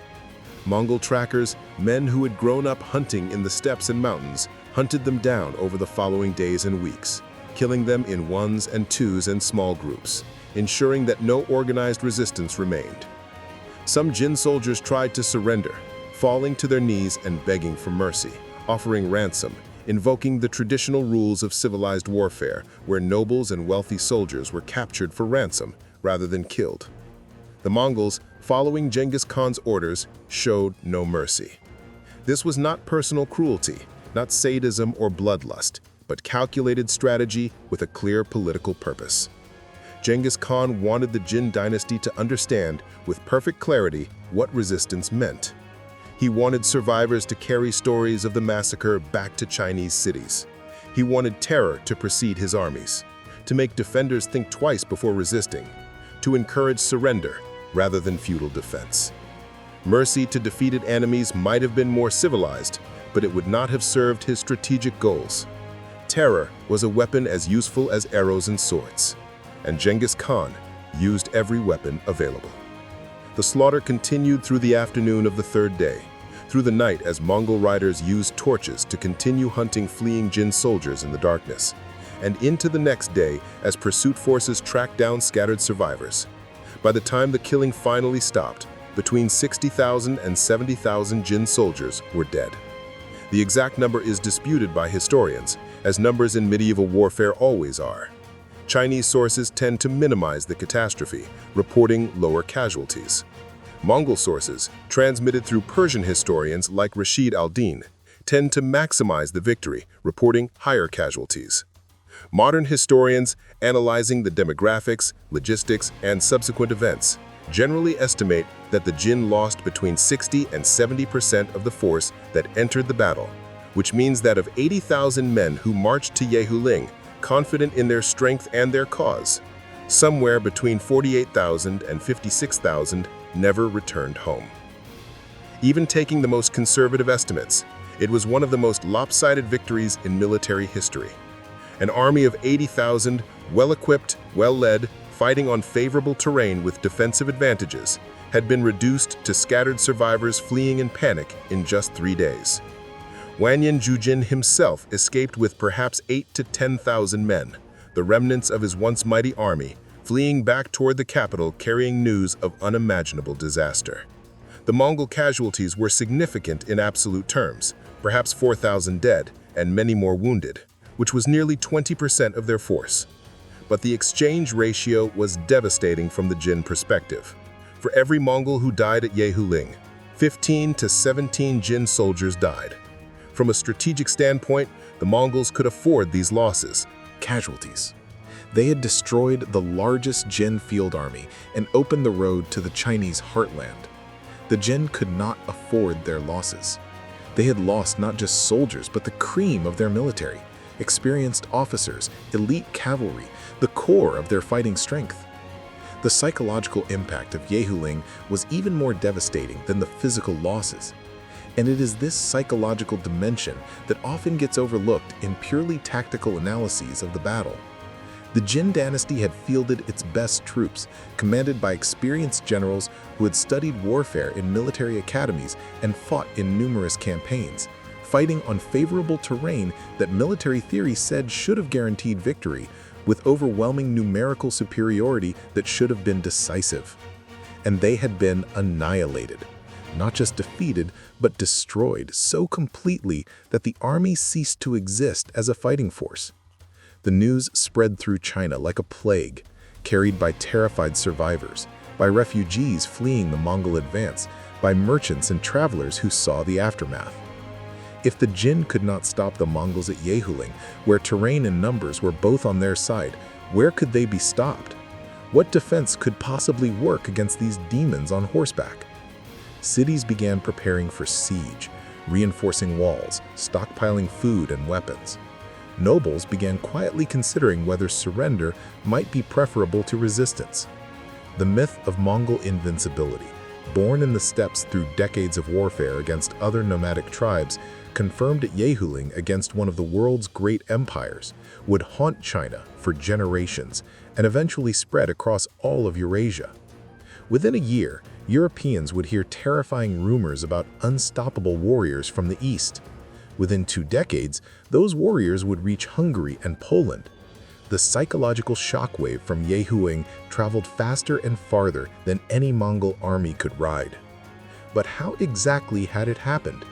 Speaker 1: Mongol trackers, men who had grown up hunting in the steppes and mountains, hunted them down over the following days and weeks, killing them in ones and twos and small groups, ensuring that no organized resistance remained. Some Jin soldiers tried to surrender, falling to their knees and begging for mercy, offering ransom, invoking the traditional rules of civilized warfare, where nobles and wealthy soldiers were captured for ransom rather than killed. The Mongols, following Genghis Khan's orders, showed no mercy. This was not personal cruelty, not sadism or bloodlust, but calculated strategy with a clear political purpose. Genghis Khan wanted the Jin dynasty to understand, with perfect clarity, what resistance meant. He wanted survivors to carry stories of the massacre back to Chinese cities. He wanted terror to precede his armies, to make defenders think twice before resisting, to encourage surrender rather than futile defense. Mercy to defeated enemies might have been more civilized, but it would not have served his strategic goals. Terror was a weapon as useful as arrows and swords, and Genghis Khan used every weapon available. The slaughter continued through the afternoon of the third day. through the night as Mongol riders used torches to continue hunting fleeing Jin soldiers in the darkness, and into the next day as pursuit forces tracked down scattered survivors. By the time the killing finally stopped, between 60,000 and 70,000 Jin soldiers were dead. The exact number is disputed by historians, as numbers in medieval warfare always are. Chinese sources tend to minimize the catastrophe, reporting lower casualties. Mongol sources, transmitted through Persian historians like Rashid al-Din, tend to maximize the victory, reporting higher casualties. Modern historians, analyzing the demographics, logistics, and subsequent events, generally estimate that the Jin lost between 60 and 70% of the force that entered the battle, which means that of 80,000 men who marched to Yehuling, confident in their strength and their cause, somewhere between 48,000 and 56,000 never returned home. Even taking the most conservative estimates, it was one of the most lopsided victories in military history. An army of 80,000, well-equipped, well-led, fighting on favorable terrain with defensive advantages, had been reduced to scattered survivors fleeing in panic in just 3 days. Wanyan Jujin himself escaped with perhaps 8 to 10,000 men, the remnants of his once mighty army, fleeing back toward the capital carrying news of unimaginable disaster. The Mongol casualties were significant in absolute terms, perhaps 4,000 dead and many more wounded, which was nearly 20% of their force. But the exchange ratio was devastating from the Jin perspective. For every Mongol who died at Yehuling, 15 to 17 Jin soldiers died. From a strategic standpoint, the Mongols could afford these losses.
Speaker 2: Casualties. They had destroyed the largest Jin field army and opened the road to the Chinese heartland. The Jin could not afford their losses. They had lost not just soldiers, but the cream of their military, experienced officers, elite cavalry, the core of their fighting strength. The psychological impact of Yehuling was even more devastating than the physical losses. And it is this psychological dimension that often gets overlooked in purely tactical analyses of the battle. The Jin dynasty had fielded its best troops, commanded by experienced generals who had studied warfare in military academies and fought in numerous campaigns, fighting on favorable terrain that military theory said should have guaranteed victory, with overwhelming numerical superiority that should have been decisive. And they had been annihilated. Not just defeated, but destroyed so completely that the army ceased to exist as a fighting force. The news spread through China like a plague, carried by terrified survivors, by refugees fleeing the Mongol advance, by merchants and travelers who saw the aftermath. If the Jin could not stop the Mongols at Yehuling, where terrain and numbers were both on their side, where could they be stopped? What defense could possibly work against these demons on horseback? Cities began preparing for siege, reinforcing walls, stockpiling food and weapons. Nobles began quietly considering whether surrender might be preferable to resistance. The myth of Mongol invincibility, born in the steppes through decades of warfare against other nomadic tribes, confirmed at Yehuling against one of the world's great empires, would haunt China for generations and eventually spread across all of Eurasia. Within a year, Europeans would hear terrifying rumors about unstoppable warriors from the east. Within 2 decades, those warriors would reach Hungary and Poland. The psychological shockwave from Yehuling traveled faster and farther than any Mongol army could ride. But how exactly had it happened?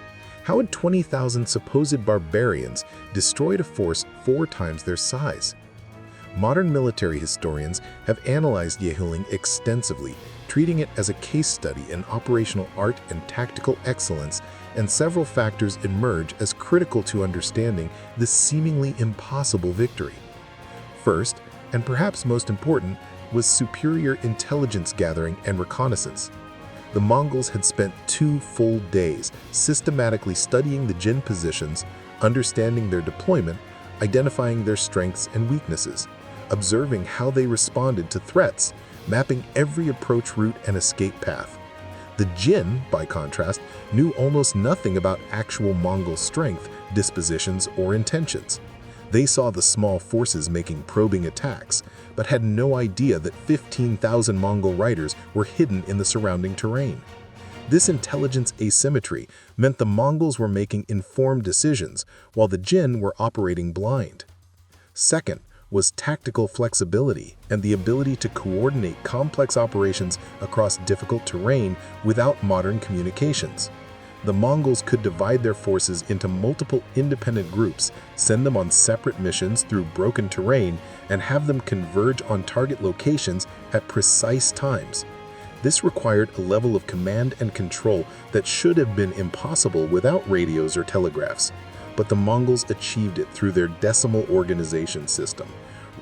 Speaker 2: How had 20,000 supposed barbarians destroyed a force 4 times their size? Modern military historians have analyzed Yehuling extensively, treating it as a case study in operational art and tactical excellence, and several factors emerge as critical to understanding this seemingly impossible victory. First, and perhaps most important, was superior intelligence gathering and reconnaissance. The Mongols had spent 2 full days systematically studying the Jin positions, understanding their deployment, identifying their strengths and weaknesses, observing how they responded to threats, mapping every approach route and escape path. The Jin, by contrast, knew almost nothing about actual Mongol strength, dispositions, or intentions. They saw the small forces making probing attacks, but had no idea that 15,000 Mongol riders were hidden in the surrounding terrain.
Speaker 1: This intelligence asymmetry meant the Mongols were making informed decisions, while the Jin were operating blind. Second was tactical flexibility and the ability to coordinate complex operations across difficult terrain without modern communications. The Mongols could divide their forces into multiple independent groups, send them on separate missions through broken terrain, and have them converge on target locations at precise times. This required a level of command and control that should have been impossible without radios or telegraphs. But the Mongols achieved it through their decimal organization system,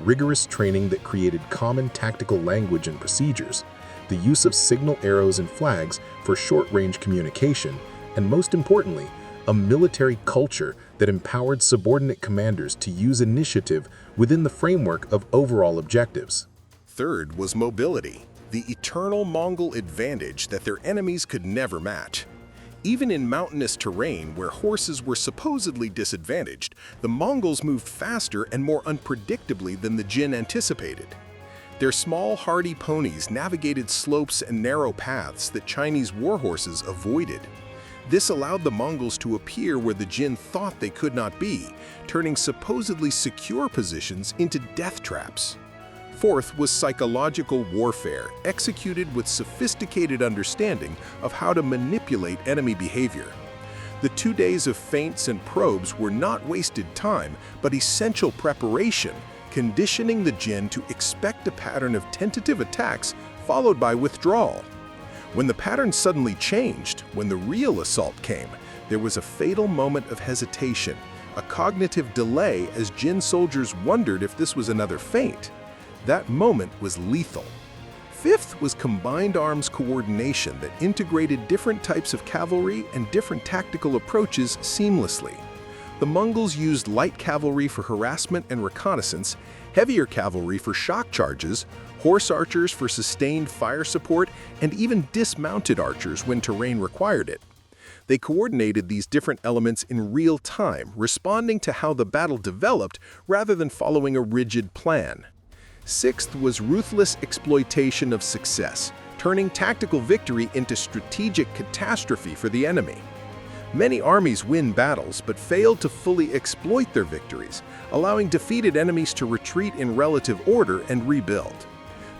Speaker 1: rigorous training that created common tactical language and procedures, the use of signal arrows and flags for short-range communication, and most importantly, a military culture that empowered subordinate commanders to use initiative within the framework of overall objectives.
Speaker 2: Third was mobility, the eternal Mongol advantage that their enemies could never match. Even in mountainous terrain where horses were supposedly disadvantaged, the Mongols moved faster and more unpredictably than the Jin anticipated. Their small, hardy ponies navigated slopes and narrow paths that Chinese war horses avoided. This allowed the Mongols to appear where the Jin thought they could not be, turning supposedly secure positions into death traps. Fourth was psychological warfare, executed with sophisticated understanding of how to manipulate enemy behavior. The 2 days of feints and probes were not wasted time, but essential preparation, conditioning the Jin to expect a pattern of tentative attacks followed by withdrawal. When the pattern suddenly changed, when the real assault came, there was a fatal moment of hesitation, a cognitive delay as Jin soldiers wondered if this was another feint. That moment was lethal. Fifth was combined arms coordination that integrated different types of cavalry and different tactical approaches seamlessly. The Mongols used light cavalry for harassment and reconnaissance, heavier cavalry for shock charges, horse archers for sustained fire support, and even dismounted archers when terrain required it. They coordinated these different elements in real time, responding to how the battle developed rather than following a rigid plan. Sixth was ruthless exploitation of success, turning tactical victory into strategic catastrophe for the enemy. Many armies win battles but fail to fully exploit their victories, allowing defeated enemies to retreat in relative order and rebuild.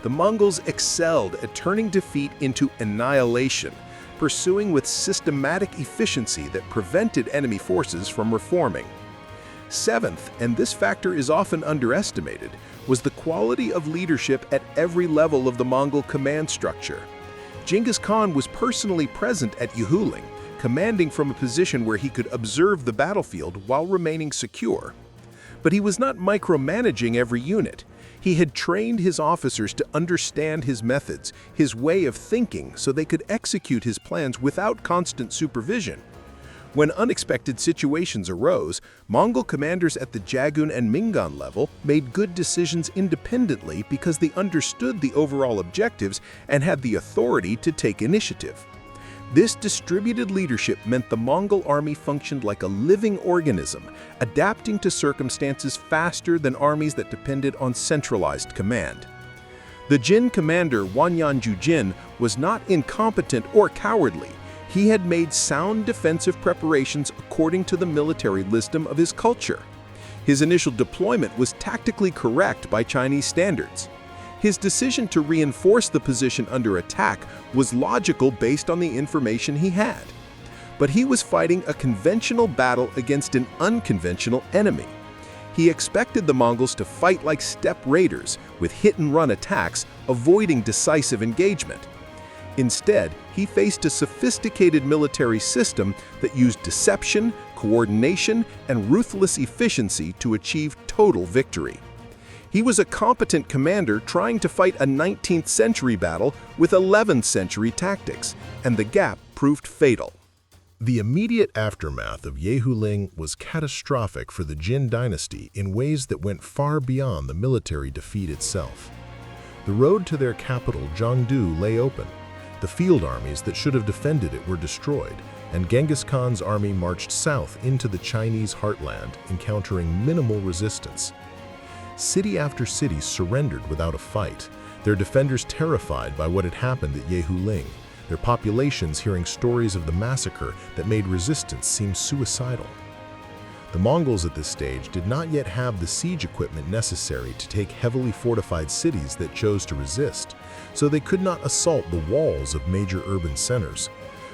Speaker 2: The Mongols excelled at turning defeat into annihilation, pursuing with systematic efficiency that prevented enemy forces from reforming. Seventh, and this factor is often underestimated, was the quality of leadership at every level of the Mongol command structure. Genghis Khan was personally present at Yehuling, commanding from a position where he could observe the battlefield while remaining secure. But he was not micromanaging every unit. He had trained his officers to understand his methods, his way of thinking, so they could execute his plans without constant supervision. When unexpected situations arose, Mongol commanders at the Jagun and Mingan level made good decisions independently because they understood the overall objectives and had the authority to take initiative. This distributed leadership meant the Mongol army functioned like a living organism, adapting to circumstances faster than armies that depended on centralized command. The Jin commander Wanyanju Jin was not incompetent or cowardly. He had made sound defensive preparations according to the military wisdom of his culture. His initial deployment was tactically correct by Chinese standards. His decision to reinforce the position under attack was logical based on the information he had. But he was fighting a conventional battle against an unconventional enemy. He expected the Mongols to fight like steppe raiders, with hit-and-run attacks, avoiding decisive engagement. Instead, he faced a sophisticated military system that used deception, coordination, and ruthless efficiency to achieve total victory. He was a competent commander trying to fight a 19th century battle with 11th century tactics, and the gap proved fatal.
Speaker 1: The immediate aftermath of Yehuling was catastrophic for the Jin dynasty in ways that went far beyond the military defeat itself. The road to their capital, Jiangdu, lay open. The field armies that should have defended it were destroyed, and Genghis Khan's army marched south into the Chinese heartland, encountering minimal resistance. City after city surrendered without a fight, their defenders terrified by what had happened at Yehuling. their populations hearing stories of the massacre that made resistance seem suicidal. The Mongols at this stage did not yet have the siege equipment necessary to take heavily fortified cities that chose to resist, so they could not assault the walls of major urban centers.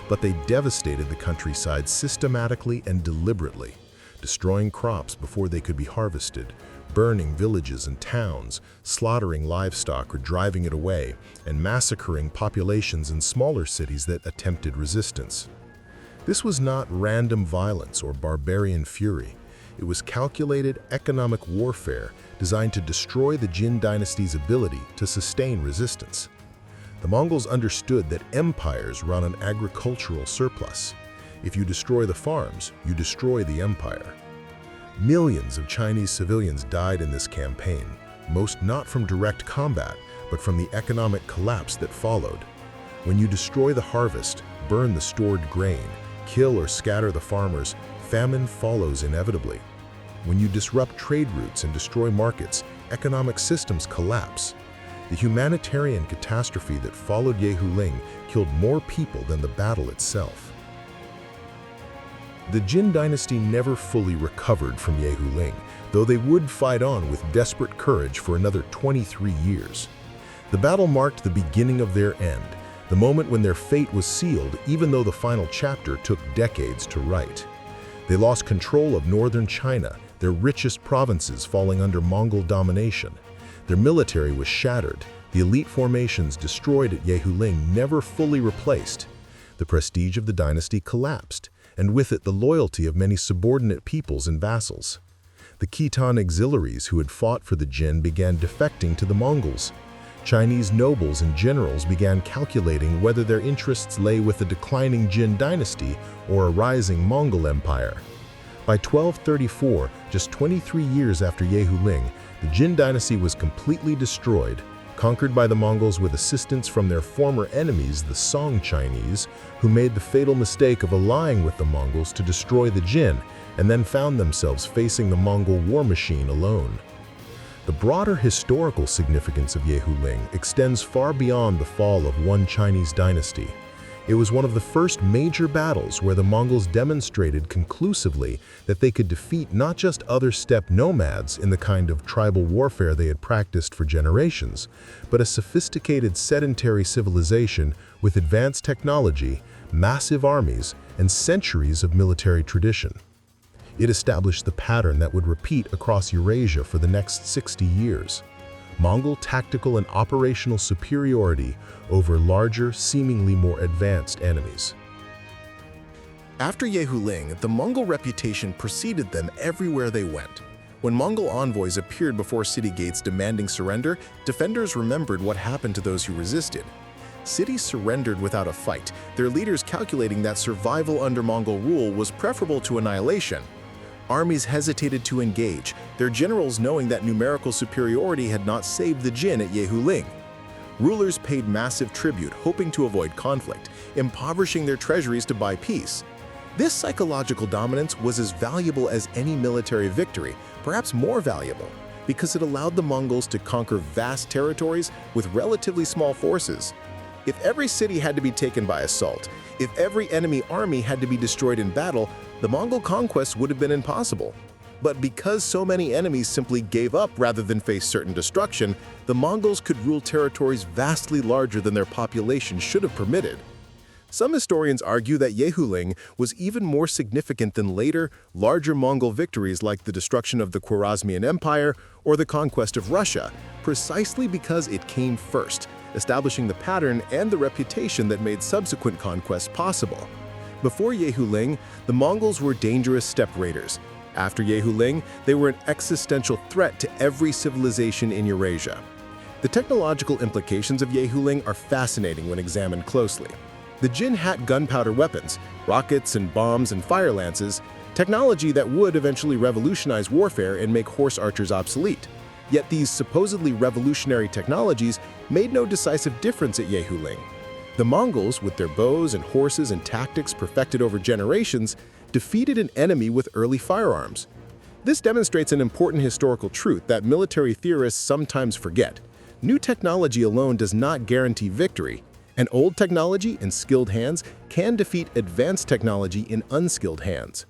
Speaker 1: But they devastated the countryside systematically and deliberately, destroying crops before they could be harvested, burning villages and towns, slaughtering livestock or driving it away, and massacring populations in smaller cities that attempted resistance. This was not random violence or barbarian fury. It was calculated economic warfare designed to destroy the Jin dynasty's ability to sustain resistance. The Mongols understood that empires run on agricultural surplus. If you destroy the farms, you destroy the empire. Millions of Chinese civilians died in this campaign, most not from direct combat, but from the economic collapse that followed. When you destroy the harvest, burn the stored grain, kill or scatter the farmers, famine follows inevitably. When you disrupt trade routes and destroy markets, economic systems collapse. The humanitarian catastrophe that followed Yehuling killed more people than the battle itself. The Jin dynasty never fully recovered from Yehuling, though they would fight on with desperate courage for another 23 years. The battle marked the beginning of their end, the moment when their fate was sealed, even though the final chapter took decades to write. They lost control of northern China, their richest provinces falling under Mongol domination. Their military was shattered, the elite formations destroyed at Yehuling never fully replaced. The prestige of the dynasty collapsed, and with it the loyalty of many subordinate peoples and vassals. The Khitan auxiliaries who had fought for the Jin began defecting to the Mongols. Chinese nobles and generals began calculating whether their interests lay with the declining Jin dynasty or a rising Mongol Empire. By 1234, just 23 years after Yehuling, the Jin dynasty was completely destroyed, conquered by the Mongols with assistance from their former enemies, the Song Chinese, who made the fatal mistake of allying with the Mongols to destroy the Jin, and then found themselves facing the Mongol war machine alone. The broader historical significance of Yehuling extends far beyond the fall of one Chinese dynasty. It was one of the first major battles where the Mongols demonstrated conclusively that they could defeat not just other steppe nomads in the kind of tribal warfare they had practiced for generations, but a sophisticated sedentary civilization with advanced technology, massive armies, and centuries of military tradition. It established the pattern that would repeat across Eurasia for the next 60 years. Mongol tactical and operational superiority over larger, seemingly more advanced enemies.
Speaker 3: After Yehuling, the Mongol reputation preceded them everywhere they went. When Mongol envoys appeared before city gates demanding surrender, defenders remembered what happened to those who resisted. Cities surrendered without a fight, their leaders calculating that survival under Mongol rule was preferable to annihilation. Armies hesitated to engage, their generals knowing that numerical superiority had not saved the Jin at Yehuling. Rulers paid massive tribute, hoping to avoid conflict, impoverishing their treasuries to buy peace. This psychological dominance was as valuable as any military victory, perhaps more valuable, because it allowed the Mongols to conquer vast territories with relatively small forces. If every city had to be taken by assault, if every enemy army had to be destroyed in battle, the Mongol conquest would have been impossible. But because so many enemies simply gave up rather than face certain destruction, the Mongols could rule territories vastly larger than their population should have permitted. Some historians argue that Yehuling was even more significant than later, larger Mongol victories like the destruction of the Khwarezmian Empire or the conquest of Russia, precisely because it came first, establishing the pattern and the reputation that made subsequent conquests possible. Before Yehuling, the Mongols were dangerous steppe raiders. After Yehuling, they were an existential threat to every civilization in Eurasia. The technological implications of Yehuling are fascinating when examined closely. The Jin had gunpowder weapons, rockets and bombs and fire lances, technology that would eventually revolutionize warfare and make horse archers obsolete. Yet these supposedly revolutionary technologies made no decisive difference at Yehuling. The Mongols, with their bows and horses and tactics perfected over generations, defeated an enemy with early firearms. This demonstrates an important historical truth that military theorists sometimes forget. New technology alone does not guarantee victory.
Speaker 4: And old technology in skilled hands can defeat advanced technology in unskilled hands.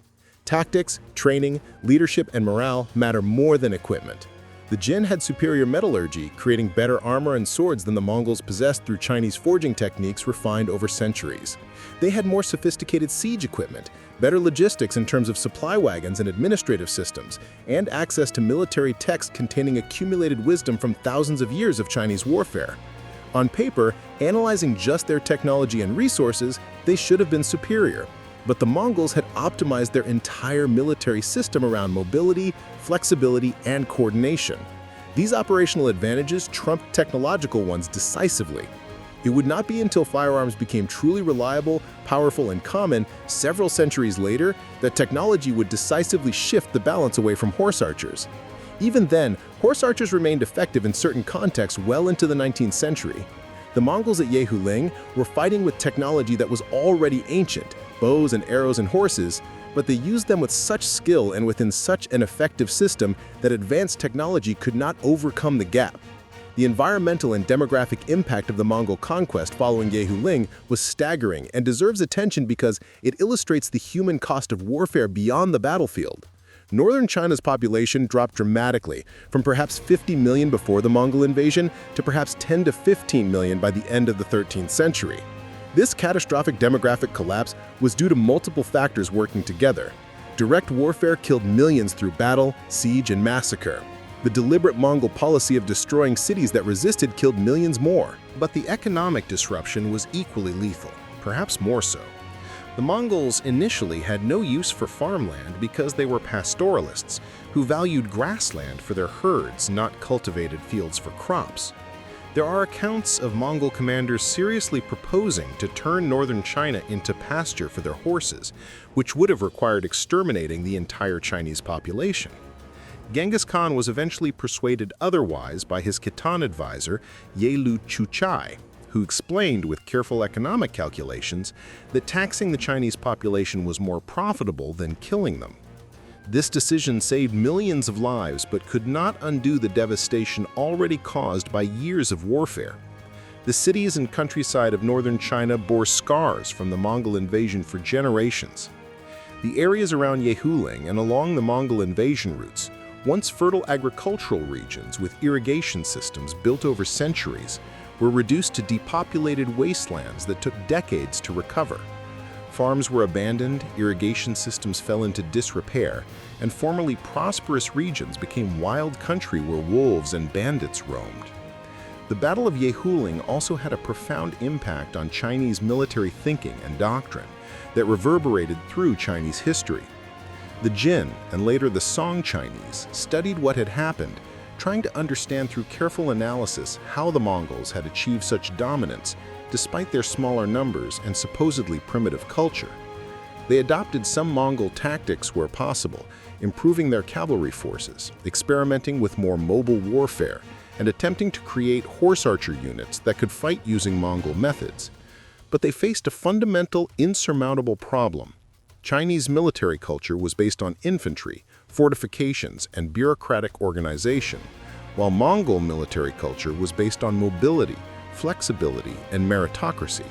Speaker 4: Tactics, training, leadership, and morale matter more than equipment. The Jin had superior metallurgy, creating better armor and swords than the Mongols possessed through Chinese forging techniques refined over centuries. They had more sophisticated siege equipment, better logistics in terms of supply wagons and administrative systems, and access to military texts containing accumulated wisdom from thousands of years of Chinese warfare. On paper, analyzing just their technology and resources, they should have been superior. But the Mongols had optimized their entire military system around mobility, flexibility, and coordination. These operational advantages trumped technological ones decisively. It would not be until firearms became truly reliable, powerful, and common several centuries later that technology would decisively shift the balance away from horse archers. Even then, horse archers remained effective in certain contexts well into the 19th century. The Mongols at Yehuling were fighting with technology that was already ancient, bows and arrows and horses, but they used them with such skill and within such an effective system that advanced technology could not overcome the gap. The environmental and demographic impact of the Mongol conquest following Yehuling was staggering and deserves attention because it illustrates the human cost of warfare beyond the battlefield. Northern China's population dropped dramatically, from perhaps 50 million before the Mongol invasion to perhaps 10 to 15 million by the end of the 13th century. This catastrophic demographic collapse was due to multiple factors working together. Direct warfare killed millions through battle, siege, and massacre. The deliberate Mongol policy of destroying cities that resisted killed millions more. But the economic disruption was equally lethal, perhaps more so. The Mongols initially had no use for farmland because they were pastoralists who valued grassland for their herds, not cultivated fields for crops. There are accounts of Mongol commanders seriously proposing to turn northern China into pasture for their horses, which would have required exterminating the entire Chinese population. Genghis Khan was eventually persuaded otherwise by his Khitan advisor, Yelu Chuchai, who explained with careful economic calculations that taxing the Chinese population was more profitable than killing them. This decision saved millions of lives but could not undo the devastation already caused by years of warfare. The cities and countryside of northern China bore scars from the Mongol invasion for generations. The areas around Yehuling and along the Mongol invasion routes, once fertile agricultural regions with irrigation systems built over centuries, were reduced to depopulated wastelands that took decades to recover. Farms were abandoned, irrigation systems fell into disrepair, and formerly prosperous regions became wild country where wolves and bandits roamed. The Battle of Yehuling also had a profound impact on Chinese military thinking and doctrine that reverberated through Chinese history. The Jin, and later the Song Chinese, studied what had happened, trying to understand through careful analysis how the Mongols had achieved such dominance despite their smaller numbers and supposedly primitive culture. They adopted some Mongol tactics where possible, improving their cavalry forces, experimenting with more mobile warfare, and attempting to create horse archer units that could fight using Mongol methods. But they faced a fundamental, insurmountable problem. Chinese military culture was based on infantry, fortifications, and bureaucratic organization, while Mongol military culture was based on mobility, flexibility, and meritocracy.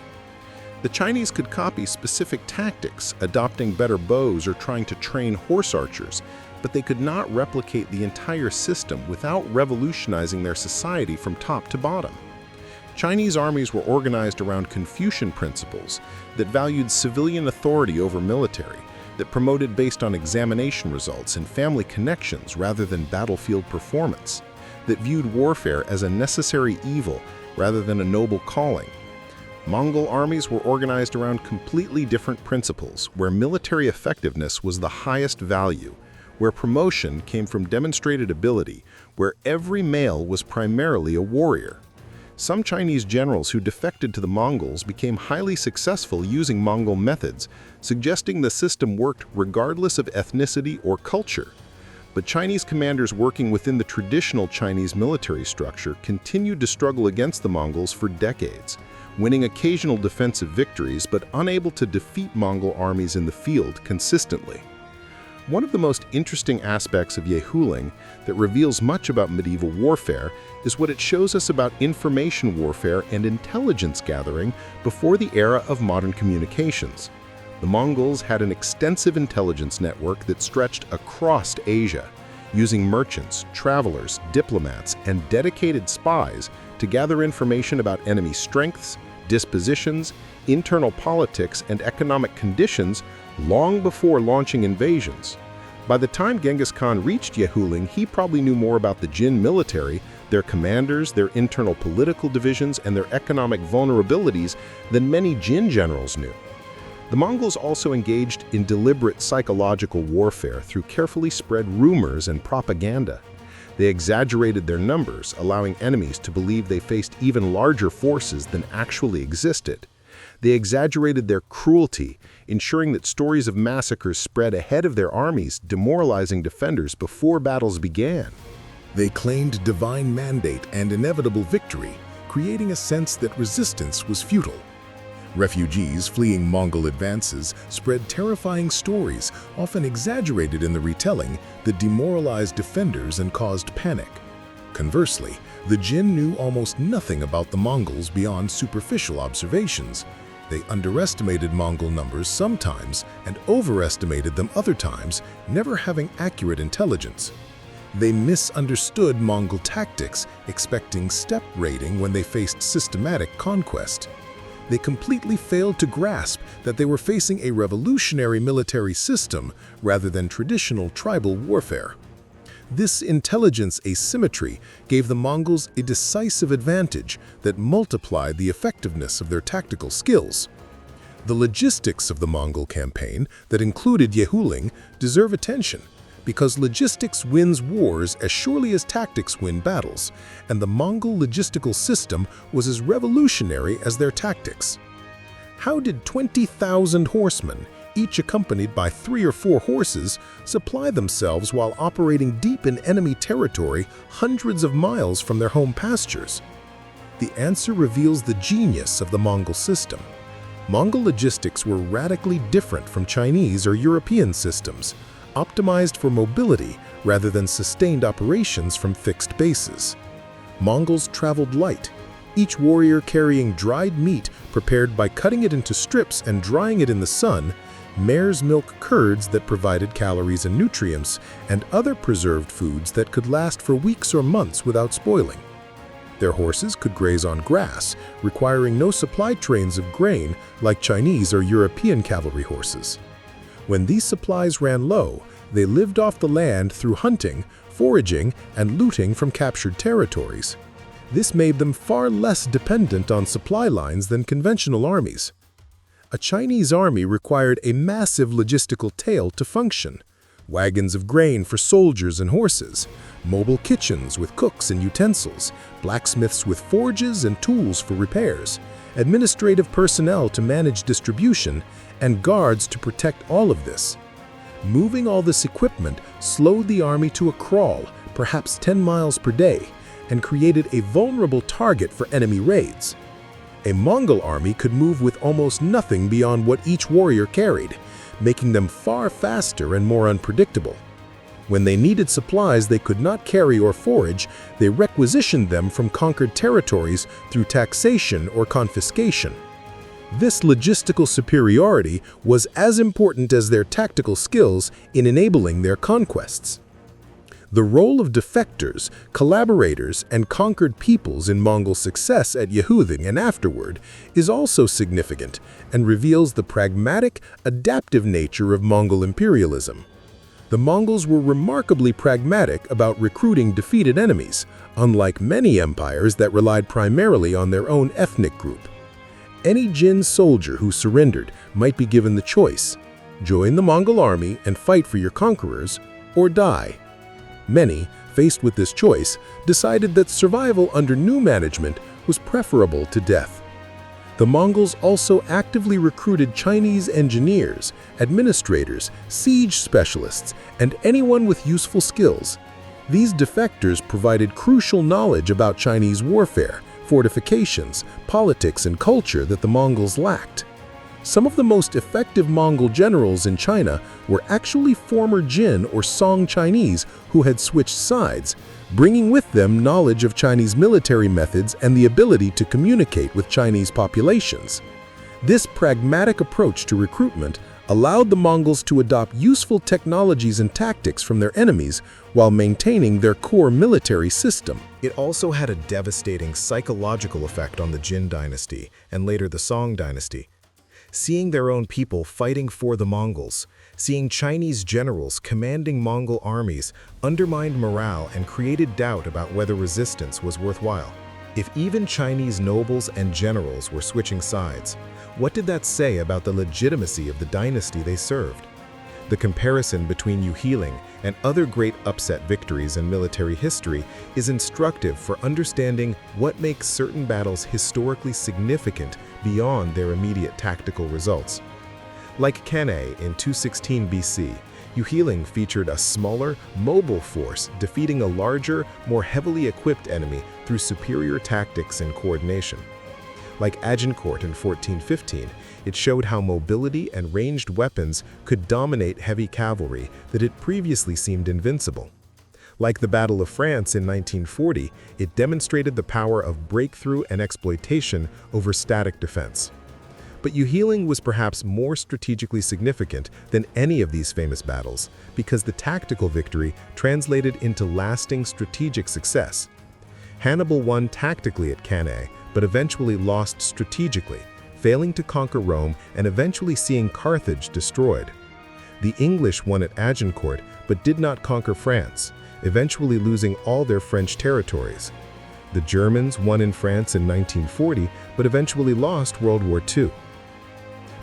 Speaker 4: The Chinese could copy specific tactics, adopting better bows or trying to train horse archers, but they could not replicate the entire system without revolutionizing their society from top to bottom. Chinese armies were organized around Confucian principles that valued civilian authority over military, that promoted based on examination results and family connections rather than battlefield performance, that viewed warfare as a necessary evil rather than a noble calling. Mongol armies were organized around completely different principles, where military effectiveness was the highest value, where promotion came from demonstrated ability, where every male was primarily a warrior. Some Chinese generals who defected to the Mongols became highly successful using Mongol methods, suggesting the system worked regardless of ethnicity or culture. But Chinese commanders working within the traditional Chinese military structure continued to struggle against the Mongols for decades, winning occasional defensive victories but unable to defeat Mongol armies in the field consistently.
Speaker 1: One of the most interesting aspects of Yehuling that reveals much about medieval warfare is what it shows us about information warfare and intelligence gathering before the era of modern communications. The Mongols had an extensive intelligence network that stretched across Asia, using merchants, travelers, diplomats, and dedicated spies to gather information about enemy strengths, dispositions, internal politics, and economic conditions long before launching invasions. By the time Genghis Khan reached Yehuling, he probably knew more about the Jin military, their commanders, their internal political divisions, and their economic vulnerabilities than many Jin generals knew. The Mongols also engaged in deliberate psychological warfare through carefully spread rumors and propaganda. They exaggerated their numbers, allowing enemies to believe they faced even larger forces than actually existed. They exaggerated their cruelty, ensuring that stories of massacres spread ahead of their armies, demoralizing defenders before battles began.
Speaker 2: They claimed divine mandate and inevitable victory, creating a sense that resistance was futile. Refugees fleeing Mongol advances spread terrifying stories, often exaggerated in the retelling, that demoralized defenders and caused panic. Conversely, the Jin knew almost nothing about the Mongols beyond superficial observations. They underestimated Mongol numbers sometimes and overestimated them other times, never having accurate intelligence. They misunderstood Mongol tactics, expecting steppe raiding when they faced systematic conquest. They completely failed to grasp that they were facing a revolutionary military system rather than traditional tribal warfare. This intelligence asymmetry gave the Mongols a decisive advantage that multiplied the effectiveness of their tactical skills. The logistics of the Mongol campaign that included Yehuling deserve attention, because logistics wins wars as surely as tactics win battles, and the Mongol logistical system was as revolutionary as their tactics. How did 20,000 horsemen, each accompanied by 3 or 4 horses, supply themselves while operating deep in enemy territory hundreds of miles from their home pastures? The answer reveals the genius of the Mongol system. Mongol logistics were radically different from Chinese or European systems, optimized for mobility rather than sustained operations from fixed bases. Mongols traveled light, each warrior carrying dried meat prepared by cutting it into strips and drying it in the sun, mare's milk curds that provided calories and nutrients, and other preserved foods that could last for weeks or months without spoiling. Their horses could graze on grass, requiring no supply trains of grain like Chinese or European cavalry horses. When these supplies ran low, they lived off the land through hunting, foraging, and looting from captured territories. This made them far less dependent on supply lines than conventional armies. A Chinese army required a massive logistical tail to function: wagons of grain for soldiers and horses, mobile kitchens with cooks and utensils, blacksmiths with forges and tools for repairs, administrative personnel to manage distribution, and guards to protect all of this. Moving all this equipment slowed the army to a crawl, perhaps 10 miles per day, and created a vulnerable target for enemy raids. A Mongol army could move with almost nothing beyond what each warrior carried, making them far faster and more unpredictable. When they needed supplies they could not carry or forage, they requisitioned them from conquered territories through taxation or confiscation. This logistical superiority was as important as their tactical skills in enabling their conquests. The role of defectors, collaborators, and conquered peoples in Mongol success at Yehuling and afterward is also significant and reveals the pragmatic, adaptive nature of Mongol imperialism. The Mongols were remarkably pragmatic about recruiting defeated enemies, unlike many empires that relied primarily on their own ethnic group. Any Jin soldier who surrendered might be given the choice: join the Mongol army and fight for your conquerors, or die. Many, faced with this choice, decided that survival under new management was preferable to death. The Mongols also actively recruited Chinese engineers, administrators, siege specialists, and anyone with useful skills. These defectors provided crucial knowledge about Chinese warfare, fortifications, politics, and culture that the Mongols lacked.
Speaker 1: Some of the most effective Mongol generals in China were actually former Jin or Song Chinese who had switched sides, bringing with them knowledge of Chinese military methods and the ability to communicate with Chinese populations. This pragmatic approach to recruitment allowed the Mongols to adopt useful technologies and tactics from their enemies while maintaining their core military system.
Speaker 3: It also had a devastating psychological effect on the Jin dynasty and later the Song dynasty. Seeing their own people fighting for the Mongols, seeing Chinese generals commanding Mongol armies undermined morale and created doubt about whether resistance was worthwhile. If even Chinese nobles and generals were switching sides, what did that say about the legitimacy of the dynasty they served? The comparison between Yehuling and other great upset victories in military history is instructive for understanding what makes certain battles historically significant beyond their immediate tactical results. Like Cannae in 216 BC, Yehuling featured a smaller, mobile force defeating a larger, more heavily equipped enemy through superior tactics and coordination. Like Agincourt in 1415, it showed how mobility and ranged weapons could dominate heavy cavalry that had previously seemed invincible. Like the Battle of France in 1940, it demonstrated the power of breakthrough and exploitation over static defense. But Yehuling was perhaps more strategically significant than any of these famous battles because the tactical victory translated into lasting strategic success. Hannibal won tactically at Cannae, but eventually lost strategically, failing to conquer Rome and eventually seeing Carthage destroyed. The English won at Agincourt, but did not conquer France, eventually losing all their French territories. The Germans won in France in 1940, but eventually lost World War II.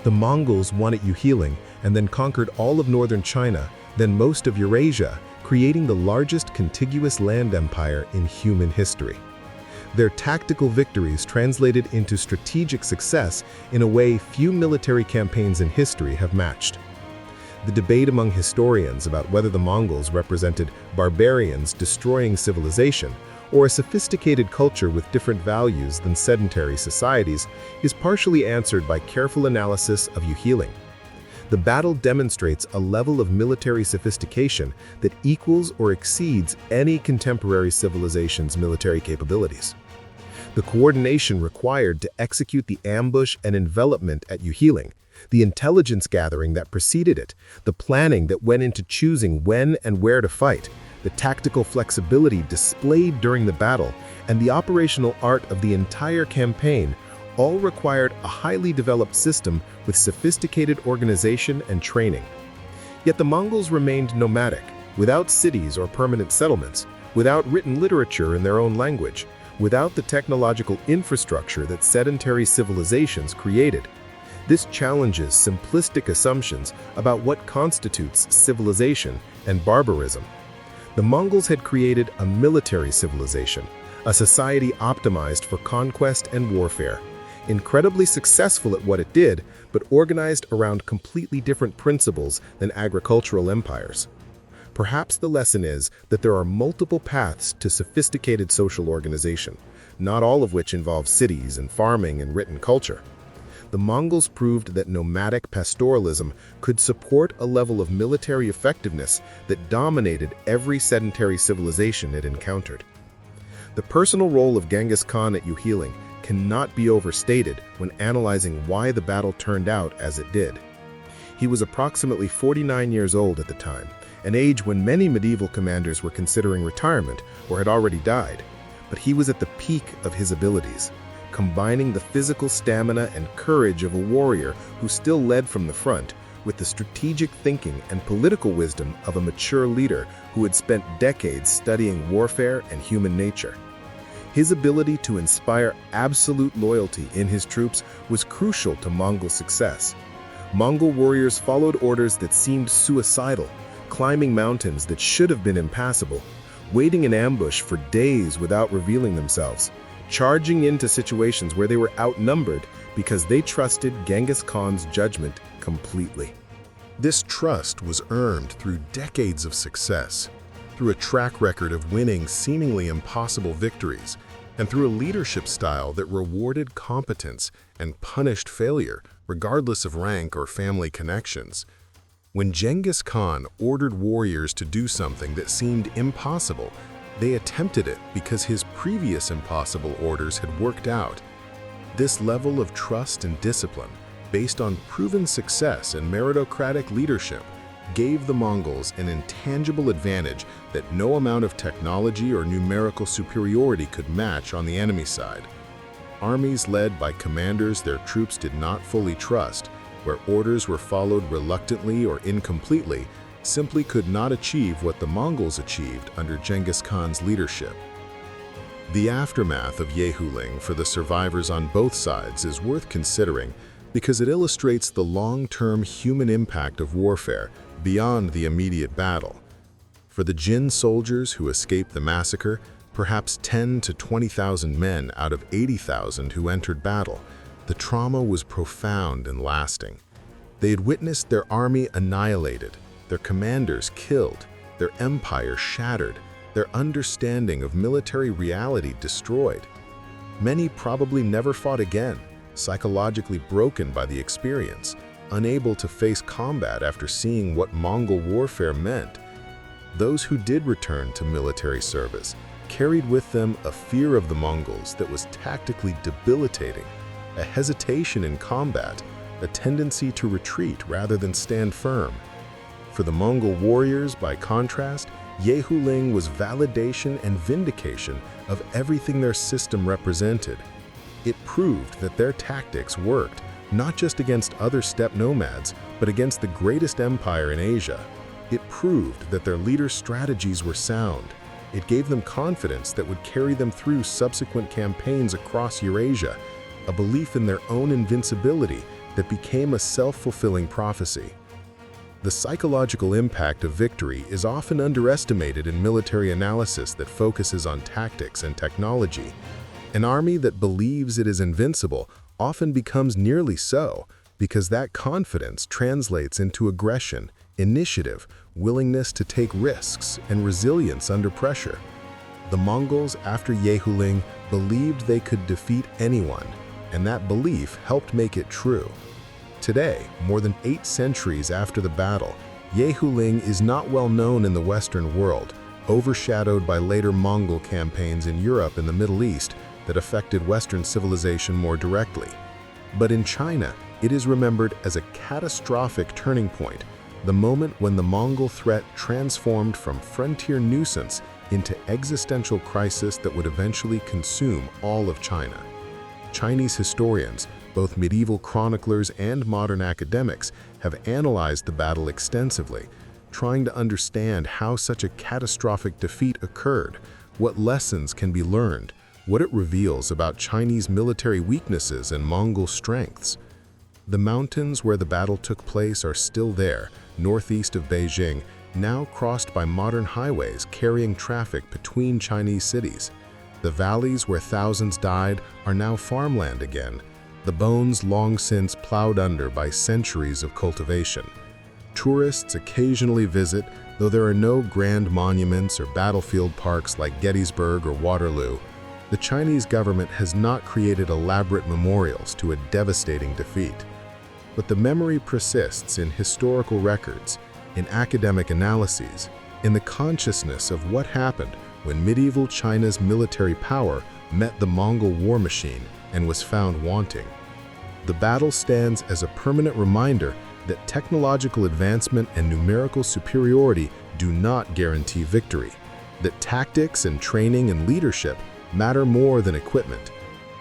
Speaker 3: The Mongols won at Yehuling and then conquered all of northern China, then most of Eurasia, creating the largest contiguous land empire in human history. Their tactical victories translated into strategic success in a way few military campaigns in history have matched. The debate among historians about whether the Mongols represented barbarians destroying civilization or a sophisticated culture with different values than sedentary societies is partially answered by careful analysis of Yehuling. The battle demonstrates a level of military sophistication that equals or exceeds any contemporary civilization's military capabilities. The coordination required to execute the ambush and envelopment at Yehuling, the intelligence gathering that preceded it, the planning that went into choosing when and where to fight, the tactical flexibility displayed during the battle, and the operational art of the entire campaign all required a highly developed system with sophisticated organization and training. Yet the Mongols remained nomadic, without cities or permanent settlements, without written literature in their own language, without the technological infrastructure that sedentary civilizations created. This challenges simplistic assumptions about what constitutes civilization and barbarism. The Mongols had created a military civilization, a society optimized for conquest and warfare, incredibly successful at what it did, but organized around completely different principles than agricultural empires. Perhaps the lesson is that there are multiple paths to sophisticated social organization, not all of which involve cities and farming and written culture. The Mongols proved that nomadic pastoralism could support a level of military effectiveness that dominated every sedentary civilization it encountered. The personal role of Genghis Khan at Yehuling cannot be overstated when analyzing why the battle turned out as it did. He was approximately 49 years old at the time, an age when many medieval commanders were considering retirement or had already died, but he was at the peak of his abilities, combining the physical stamina and courage of a warrior who still led from the front with the strategic thinking and political wisdom of a mature leader who had spent decades studying warfare and human nature. His ability to inspire absolute loyalty in his troops was crucial to Mongol success. Mongol warriors followed orders that seemed suicidal, climbing mountains that should have been impassable, waiting in ambush for days without revealing themselves, charging into situations where they were outnumbered because they trusted Genghis Khan's judgment completely.
Speaker 1: This trust was earned through decades of success, through a track record of winning seemingly impossible victories, and through a leadership style that rewarded competence and punished failure regardless of rank or family connections. When Genghis Khan ordered warriors to do something that seemed impossible, they attempted it because his previous impossible orders had worked out. This level of trust and discipline, based on proven success and meritocratic leadership, gave the Mongols an intangible advantage that no amount of technology or numerical superiority could match on the enemy side. Armies led by commanders their troops did not fully trust, where orders were followed reluctantly or incompletely, simply could not achieve what the Mongols achieved under Genghis Khan's leadership. The aftermath of Yehuling for the survivors on both sides is worth considering because it illustrates the long-term human impact of warfare beyond the immediate battle. For the Jin soldiers who escaped the massacre, perhaps 10 to 20,000 men out of 80,000 who entered battle, the trauma was profound and lasting. They had witnessed their army annihilated, their commanders killed, their empire shattered, their understanding of military reality destroyed. Many probably never fought again, psychologically broken by the experience, unable to face combat after seeing what Mongol warfare meant. Those who did return to military service carried with them a fear of the Mongols that was tactically debilitating, a hesitation in combat, a tendency to retreat rather than stand firm. For the Mongol warriors, by contrast, Yehuling was validation and vindication of everything their system represented. It proved that their tactics worked, not just against other steppe nomads, but against the greatest empire in Asia. It proved that their leaders' strategies were sound. It gave them confidence that would carry them through subsequent campaigns across Eurasia, a belief in their own invincibility that became a self-fulfilling prophecy. The psychological impact of victory is often underestimated in military analysis that focuses on tactics and technology. An army that believes it is invincible often becomes nearly so, because that confidence translates into aggression, initiative, willingness to take risks, and resilience under pressure. The Mongols, after Yehuling, believed they could defeat anyone, and that belief helped make it true. Today, more than 8 centuries after the battle, Yehuling is not well known in the Western world, overshadowed by later Mongol campaigns in Europe and the Middle East that affected Western civilization more directly. But in China, it is remembered as a catastrophic turning point, the moment when the Mongol threat transformed from frontier nuisance into existential crisis that would eventually consume all of China. Chinese historians, both medieval chroniclers and modern academics, have analyzed the battle extensively, trying to understand how such a catastrophic defeat occurred, what lessons can be learned, what it reveals about Chinese military weaknesses and Mongol strengths. The mountains where the battle took place are still there, northeast of Beijing, now crossed by modern highways carrying traffic between Chinese cities. The valleys where thousands died are now farmland again, the bones long since plowed under by centuries of cultivation. Tourists occasionally visit, though there are no grand monuments or battlefield parks like Gettysburg or Waterloo. The Chinese government has not created elaborate memorials to a devastating defeat. But the memory persists in historical records, in academic analyses, in the consciousness of what happened when medieval China's military power met the Mongol war machine and was found wanting. The battle stands as a permanent reminder that technological advancement and numerical superiority do not guarantee victory, that tactics and training and leadership matter more than equipment,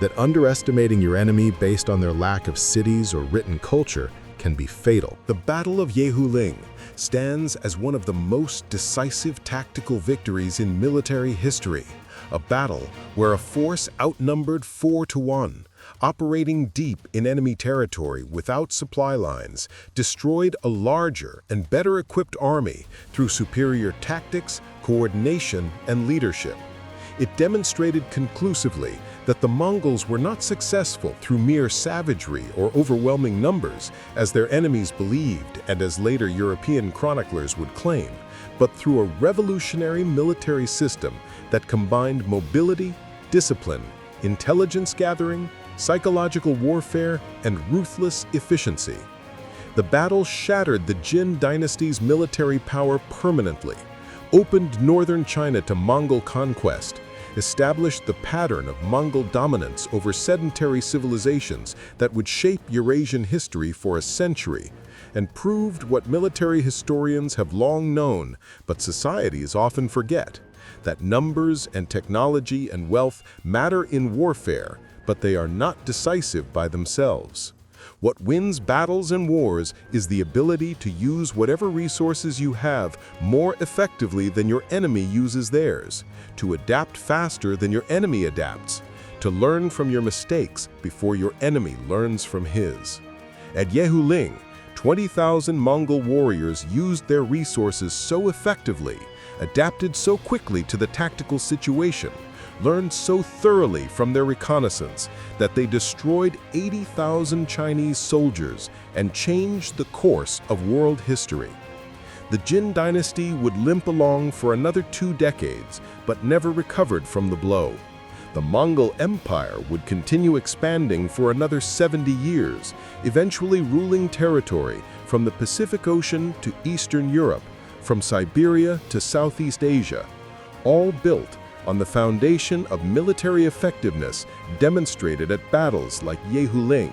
Speaker 1: that underestimating your enemy based on their lack of cities or written culture can be fatal.
Speaker 2: The Battle of Yehuling stands as one of the most decisive tactical victories in military history, a battle where a force outnumbered 4-1, operating deep in enemy territory without supply lines, destroyed a larger and better equipped army through superior tactics, coordination, and leadership. It demonstrated conclusively that the Mongols were not successful through mere savagery or overwhelming numbers, as their enemies believed and as later European chroniclers would claim, but through a revolutionary military system that combined mobility, discipline, intelligence gathering,
Speaker 1: psychological warfare, and ruthless efficiency. The battle shattered the Jin dynasty's military power permanently, opened northern China to Mongol conquest, established the pattern of Mongol dominance over sedentary civilizations that would shape Eurasian history for a century, and proved what military historians have long known, but societies often forget, that numbers and technology and wealth matter in warfare, but they are not decisive by themselves. What wins battles and wars is the ability to use whatever resources you have more effectively than your enemy uses theirs, to adapt faster than your enemy adapts, to learn from your mistakes before your enemy learns from his. At Yehuling, 20,000 Mongol warriors used their resources so effectively, adapted so quickly to the tactical situation, learned so thoroughly from their reconnaissance that they destroyed 80,000 Chinese soldiers and changed the course of world history. The Jin dynasty would limp along for another 2 decades, but never recovered from the blow. The Mongol Empire would continue expanding for another 70 years, eventually ruling territory from the Pacific Ocean to Eastern Europe, from Siberia to Southeast Asia, all built on the foundation of military effectiveness demonstrated at battles like Yehuling,